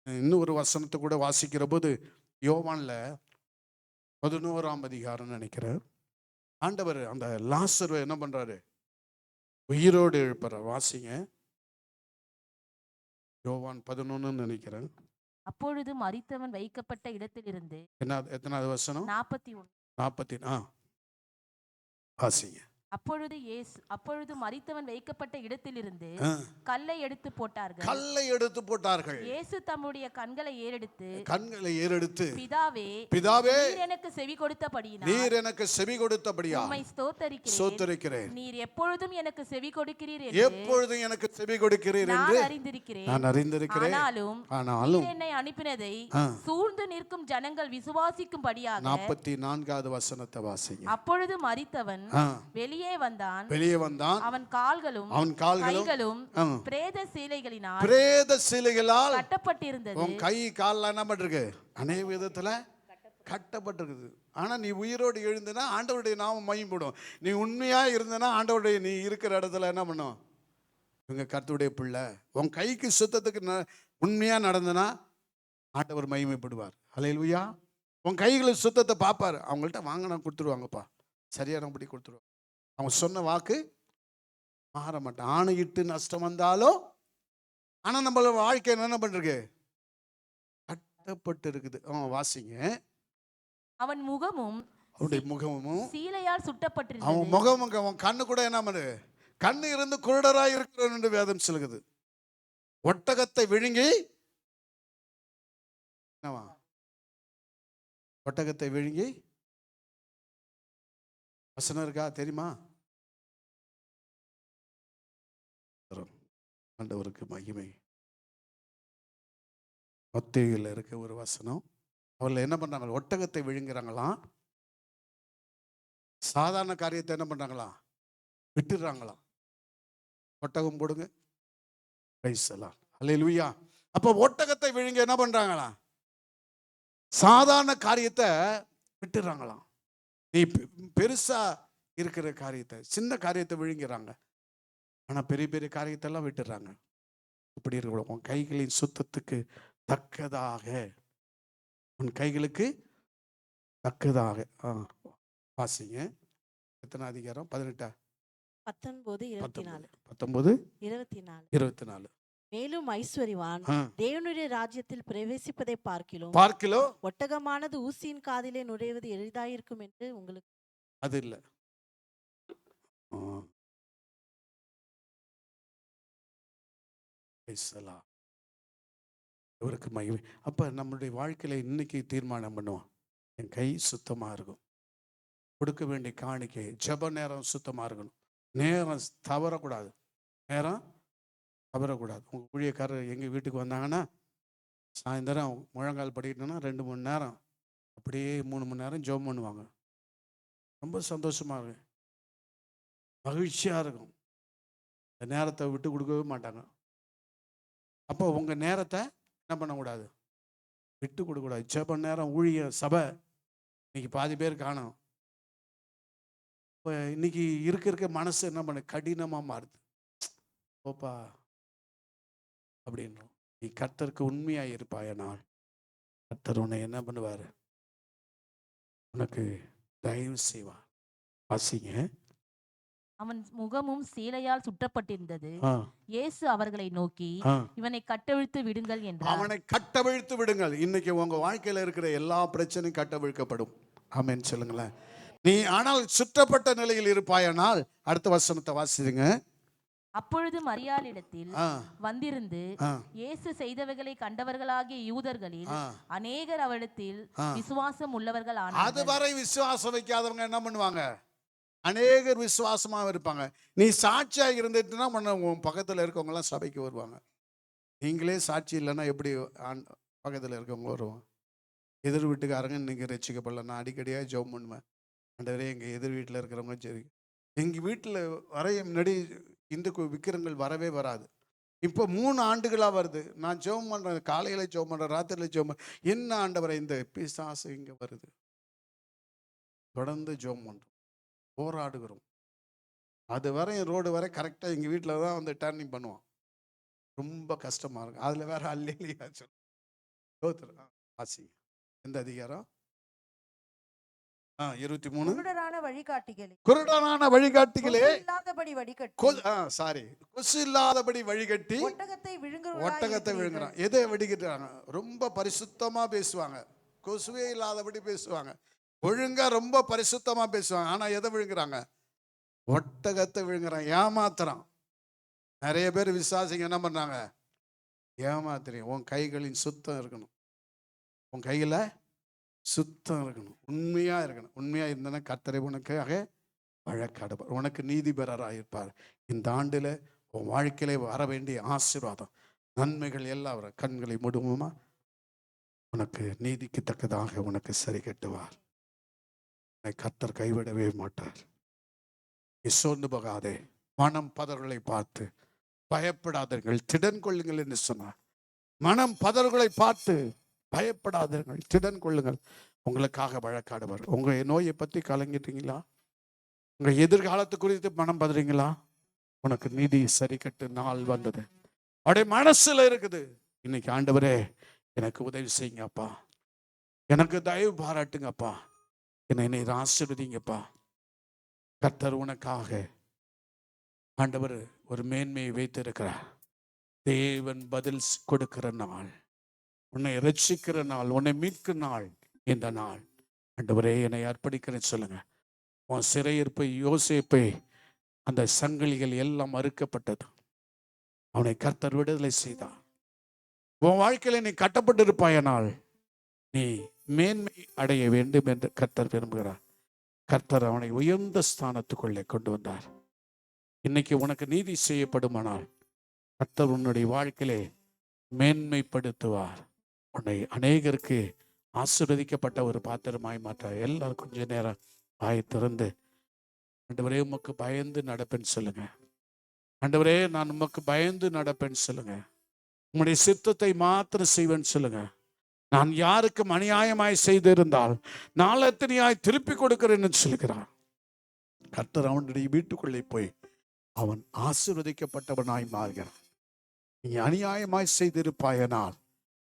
S1: இன்னும் ஒரு வசனத்தை கூட வாசிக்கிற போது யோவான்ல 11ஆம் அதிகாரம் நினைக்கிறேன். ஆண்டவர் அந்த லாசரை என்ன பண்றாரு? உயிரோடு எழுப்புறார். வாசிங்க. யோவான் 11 நினைக்கிறேன்.
S3: அப்பொழுது மரித்தவன் வைக்கப்பட்ட இடத்திலிருந்து
S1: எத்தனாவது வசனம்?
S3: 41.
S1: 40. வாசிங்க.
S3: அப்பொழுது மரித்தவன் வைக்கப்பட்ட இடத்திலிருந்து கல்லை எடுத்து போட்டார்கள்.
S1: கல்லை எடுத்து போட்டார்கள்.
S3: இயேசு தம்முடைய கண்களை
S1: ஏறெடுத்து
S3: பிதாவே, நீர் எனக்கு செவி கொடுத்தபடியினால் உம்மை ஸ்தோத்தரிக்கிறேன். நீர் எப்பொழுதும் எனக்கு செவி கொடுக்கிறீர் என்று நான் அறிந்திருக்கிறேன். ஆனாலும் என்னை அனுப்பினதை சூழ்ந்து நிற்கும் ஜனங்கள் விசுவாசிக்கும்படியாக.
S1: 44வது வசனத்தை வாசிங்க.
S3: அப்பொழுது மரித்தவன் வெளியே வந்தான். அவன் கால்களும் கைகளும் பிரேத சீலைகளால் கட்டப்பட்டிருந்தது.
S1: உன் கை கால் என்ன பண்றது? அநேக விதத்துல கட்டப்பட்டிருக்குது. ஆனா நீ உயிரோடு எழுந்தனா ஆண்டவருடைய நாமம் மகிமைப்படும். நீ உண்மையா இருந்தனா ஆண்டவருடைய நீ இருக்கிற இடத்துல என்ன பண்ணும்? இவங்க கர்த்தருடைய பிள்ளை. உன் கைக்கு சுத்தத்துக்கு உண்மையா நடந்தனா ஆண்டவர் மகிமைப்படுவார். ஹல்லேலூயா. உன் கைகளை சுத்தத்தை பார்ப்பார். அவங்கள்ட்ட வாங்கினா கொடுத்துருவாங்கப்பா, சரியானபடி கொடுத்துருவாங்க. அவங்க சொன்ன வாக்கு மாற மாட்டான். ஆணையிட்டு நஷ்டம் வந்தாலும் ஆனா நம்மள வாழ்க்கை என்ன பண்றது? கட்டப்பட்டு இருக்குது. வாசிங்க.
S3: அவன் முகமும்
S1: அவருடைய முகமும்
S3: சீலையால் சுட்டப்பட்டிருந்தது.
S1: அவன் முகமும் அவன் கண்ணு கூட என்ன பண்ணு? கண்ணு இருந்து குருடராய் இருக்கிறவன் என்று வேதம் சொல்லுகிறது. ஒட்டகத்தை விழுங்கி ஒட்டகத்தை விழுங்கி வசனம் இருக்கா தெரியுமா? ஆண்டவருக்கு மகிமை. மத்தேயுல இருக்க ஒரு வசனம். அவர்கள் என்ன பண்றாங்க? ஒட்டகத்தை விழுங்குறாங்களாம். சாதாரண காரியத்தை என்ன பண்றாங்களாம்? விட்டுறாங்களாம். ஒட்டகம் போடுங்க. அல்லேலூயா. அப்ப ஒட்டகத்தை விழுங்க என்ன பண்றாங்களாம்? சாதாரண காரியத்தை விட்டுறாங்களாம். நீ பெருசா இருக்கிற காரியத்தை, சின்ன காரியத்தை விழுங்கிறாங்க. ஆனா பெரிய பெரிய காரியத்தெல்லாம் விட்டுறாங்க. இப்படி இருக்க உன் கைகளின் சுத்தத்துக்கு தக்கதாக, உன் கைகளுக்கு தக்கதாக. வாசிங்க. எத்தனை அதிகாரம்? 18
S4: 19 24
S1: 19
S4: 24. மேலும் ஐஸ்வர்யவான் தேவனுடைய ராஜ்யத்தில் பிரவேசிப்பதை பார்க்கிலும் ஒட்டகமானது ஊசியின் காதிலே நுழைவது எளிதாயிருக்கும் என்று உங்களுக்கு
S1: அது இல்லை. இவருக்கு மகிமை. அப்ப நம்மளுடைய வாழ்க்கையில இன்னைக்கு தீர்மானம் பண்ணுவோம், என் கை சுத்தமா இருக்கும். கொடுக்க வேண்டிய காணிக்கை ஜெப நேரம் சுத்தமா இருக்கணும். நேரம் தவறக்கூடாது. நேரம் தவறக்கூடாது. உங்கள் ஊழியக்காரர் எங்கள் வீட்டுக்கு வந்தாங்கன்னா சாயந்தரம் முழங்கால் படிக்கணும்னா 2 மணி நேரம், அப்படியே 3 மணி நேரம் ஜெபம் பண்ணுவாங்க.
S2: ரொம்ப சந்தோஷமா இருக்கும், மகிழ்ச்சியா இருக்கும். இந்த நேரத்தை விட்டு கொடுக்கவே மாட்டாங்க. அப்போ உங்க நேரத்தை என்ன பண்ணக்கூடாது, விட்டு கொடுக்கக்கூடாது. ஜெப நேரம், ஊழிய சபை இன்னைக்கு பாதி பேர் காணோம். இப்போ இன்னைக்கு இருக்க மனசு என்ன பண்ண கடினமா மாறுது. ஓப்பா அப்படின்றோம். நீ கர்த்தருக்கு உண்மையா இருப்பாயனால் கர்த்தர் உன்னை என்ன பண்ணுவார், உனக்கு தயவு செய்வார். வாசிங்க.
S3: அவன் முகமும் சீலையால் சுற்றப்பட்டிருந்தது. இயேசு அவர்களை நோக்கி, இவனை கட்டவிழ்த்து விடுங்கள் என்றார்.
S1: அவனை கட்டவிழ்த்து விடுங்கள். இன்னைக்கு உங்க வாழ்க்கையில இருக்கிற எல்லா பிரச்சனையும் கட்டவிழ்க்கப்படும். ஆமென் சொல்லுங்களேன். நீ ஆனால் சுற்றப்பட்ட நிலையில் இருப்பாயானால், அடுத்த வசனத்தை வாசிடுங்க.
S3: அப்பொழுது மரியாளிடத்தில் வந்திருந்து இயேசு செய்தவைகளை கண்டவர்களாகிய யூதர்களில் அநேகர் அவரிடத்தில் விசுவாசம் உள்ளவர்கள் ஆனார்கள்.
S1: அதுவரை விசுவாசம் வைக்காதவங்க என்ன பண்ணுவாங்க, அநேகர் விசுவாசமா இருப்பாங்க. நீ சாட்சியா இருந்துட்டுனா உன் பக்கத்துல இருக்கவங்க எல்லாம் சபைக்கு வருவாங்க. நீங்களே சாட்சி இல்லைன்னா எப்படி பக்கத்துல இருக்கவங்க வருவாங்க? எதிர் வீட்டுக்காரங்க இன்னைக்கு ரசிக்கப்படல. நான் அடிக்கடியாக ஜெபம் பண்ணுவேன், ஆண்டவரே எங்கள் எதிர் வீட்டில் இருக்கிறவங்க சரி. எங்கள் வீட்டில் வரைய முன்னாடி இந்த விக்கிரங்கள் வரவே வராது. இப்போ 3 ஆண்டுகளாக வருது. நான் ஜெபம் பண்ணுறேன், காலையில் ஜெபம் பண்ணுறேன், ராத்திரியில் ஜெபம் பண்ணுறேன். என்ன ஆண்டவரை இந்த பிசாசு இங்கே வருது? தொடர்ந்து ஜெபம் பண்ணுறோம், போராடுகிறோம். அது வரை ரோடு வரை கரெக்டாக எங்கள் வீட்டில் தான் வந்து டர்னிங் பண்ணுவோம். ரொம்ப கஷ்டமாக இருக்கும். அதில் வேற அல்லையா சொல்லுங்க. ஆசி எந்த அதிகாரம்? 23.
S5: குருடரான வழிகாட்டிகளே,
S1: குருடனான வழிகாட்டிகளே,
S5: இல்லாதபடி வடிகட்டி,
S1: கொசு இல்லாதபடி வழிகட்டி
S5: ஒட்டகத்தை
S1: ஒட்டகத்தை விழுங்குறான். எதை வெடிக்கிறாங்க? ரொம்ப பரிசுத்தமா பேசுவாங்க, கொசுவே இல்லாதபடி பேசுவாங்க, ஒழுங்கா ரொம்ப பரிசுத்தமா பேசுவாங்க. ஆனா எதை விழுங்குறாங்க? ஒட்டகத்தை விழுங்குறான், ஏமாத்துறான். நிறைய பேர் விசுவாசிங்க என்ன பண்றாங்க? ஏமாத்துறீங்க. உன் கைகளின் சுத்தம் இருக்கணும், உன் கையில சுத்தம் இருக்கணும், உண்மையா இருக்கணும். உண்மையா இருந்தனா கர்த்தரை உனக்காக வழக்காடுவார், உனக்கு நீதிபரராக இருப்பார். இந்த ஆண்டுல உன் வாழ்க்கையில வர வேண்டிய ஆசீர்வாதம், நன்மைகள் எல்லாம் வர கண்களை மூடுவோமா? உனக்கு நீதிக்கு தக்கதாக உனக்கு சரி கட்டுவார். உன்னை கர்த்தர் கைவிடவே மாட்டார். நீ சோர்ந்து போகாதே, மனம் பதர்களை பார்த்து பயப்படாதீர்கள், திடன் கொள்ளுங்கள் என்று சொன்னார். மனம் பதர்களை பார்த்து பயப்படாதீர்கள், திடன் கொள்ளுங்கள், உங்களுக்காக வழக்காடுவார். உங்க நோயை பத்தி கலங்கிட்டீங்களா? உங்க எதிர்காலத்து குறித்து மனம் பதறீங்களா? உனக்கு நீதி சரி கட்டு நாள் வந்தது, அப்படியே மனசுல இருக்குது. இன்னைக்கு ஆண்டவரே எனக்கு உதவி செய்யுங்கப்பா, எனக்கு தயவு பாராட்டுங்கப்பா, என்னை நீர் ஆசீர்வதிங்கப்பா. கர்த்தர் உனக்காக ஆண்டவர் ஒரு மேன்மையை வைத்திருக்கிறார். தேவன் பதில் கொடுக்கிற நாள், உன்னை ரட்சிக்கிற நாள், உன்னை மீட்கிற நாள் இந்த நாள். ஆண்டவரே என்னை அர்ப்பணிக்கிறேன்னு சொல்லுங்க. உன் சிறையிருப்பை, யோசேப்பை, அந்த சங்கிலிகள் எல்லாம் மறுக்கப்பட்டது, அவனை கர்த்தர் விடுதலை செய்தார். உன் வாழ்க்கையில நீ கட்டப்பட்டு இருப்பாயனால் நீ மேன்மை அடைய வேண்டும் என்று கர்த்தர் விரும்புகிறார். கர்த்தர் அவனை உயர்ந்த ஸ்தானத்துக்குள்ளே கொண்டு வந்தார். இன்னைக்கு உனக்கு நீதி செய்யப்படுமானால் கர்த்தர் உன்னுடைய வாழ்க்கையிலே மேன்மைப்படுத்துவார். உன்னை அநேகருக்கு ஆசீர்வதிக்கப்பட்ட ஒரு பாத்திரமாய் மாற்றார். எல்லாரும் கொஞ்ச நேரம் வாயை திறந்து, ஆண்டவரே உமக்கு பயந்து நடப்பேன்னு சொல்லுங்க. ஆண்டவரே நான் உமக்கு பயந்து நடப்பேன்னு சொல்லுங்க. உம்முடைய சித்தத்தை மாத்திரம் செய்வேன்னு சொல்லுங்க. நான் யாருக்கும் அநியாயமாய் செய்திருந்தால் நாளத்தனையாய் திருப்பி கொடுக்கிறேன்னு சொல்லுகிறார். கர்த்தர் அவனுடைய வீட்டுக்குள்ளே போய் அவன் ஆசீர்வதிக்கப்பட்டவனாய் மாறுகிறான். நீ அநியாயமாய் செய்திருப்பாயனால்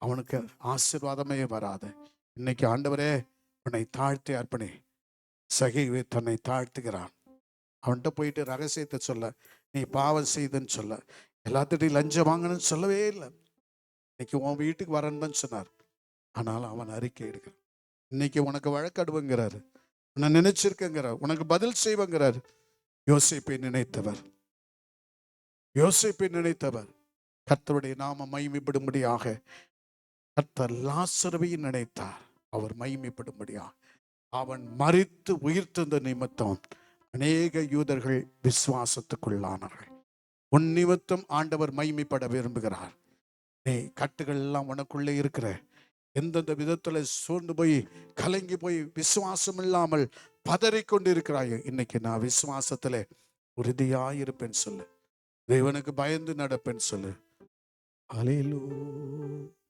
S1: அவனுக்கு ஆசீர்வாதமே வராது. இன்னைக்கு ஆண்டவரே உன்னை தாழ்த்தி அர்ப்பணி. சகைவே தன்னை தாழ்த்துகிறான். அவன்கிட்ட போயிட்டு ரகசியத்தை சொல்ல, நீ பாவம் செய்துன்னு சொல்ல, எல்லாத்திட்டையும் லஞ்சம் வாங்கணும்னு சொல்லவே இல்லை. இன்னைக்கு உன் வீட்டுக்கு வரேன்னு தான் சொன்னார். ஆனால் அவன் அறிக்கை எடுக்கிறான். இன்னைக்கு உனக்கு வழக்காடுவங்கிறாரு, உன்னை நினைச்சிருக்கங்கிறார், உனக்கு பதில் செய்வங்கிறார். யோசேப்பை நினைத்தவர், யோசேப்பை நினைத்தவர் கர்த்தருடைய நாம மகிமைப்படும்படியாக கர்த்தர் லாசருவை நினைத்தார். அவர் மகிமைப்படும்படியாக அவன் மரித்து உயிர்த்தெழுந்த நிமித்தம் அநேக யூதர்கள் விசுவாசத்துக்குள்ளானார்கள். உன் நிமித்தம் ஆண்டவர் மகிமைப்பட விரும்புகிறார். நீ கட்டுகள் எல்லாம் உனக்குள்ளே இருக்கிற
S2: எந்தெந்த விதத்துல சோர்ந்து போய் கலங்கி போய் விசுவாசம் இல்லாமல் பதறிக்கொண்டு இருக்கிறாயோ, இன்னைக்கு நான் விசுவாசத்துல உறுதியாயிருப்பேன் சொல்லு. தேவனுக்கு பயந்து நடப்பேன்னு சொல்லு. அல்லேலூயா.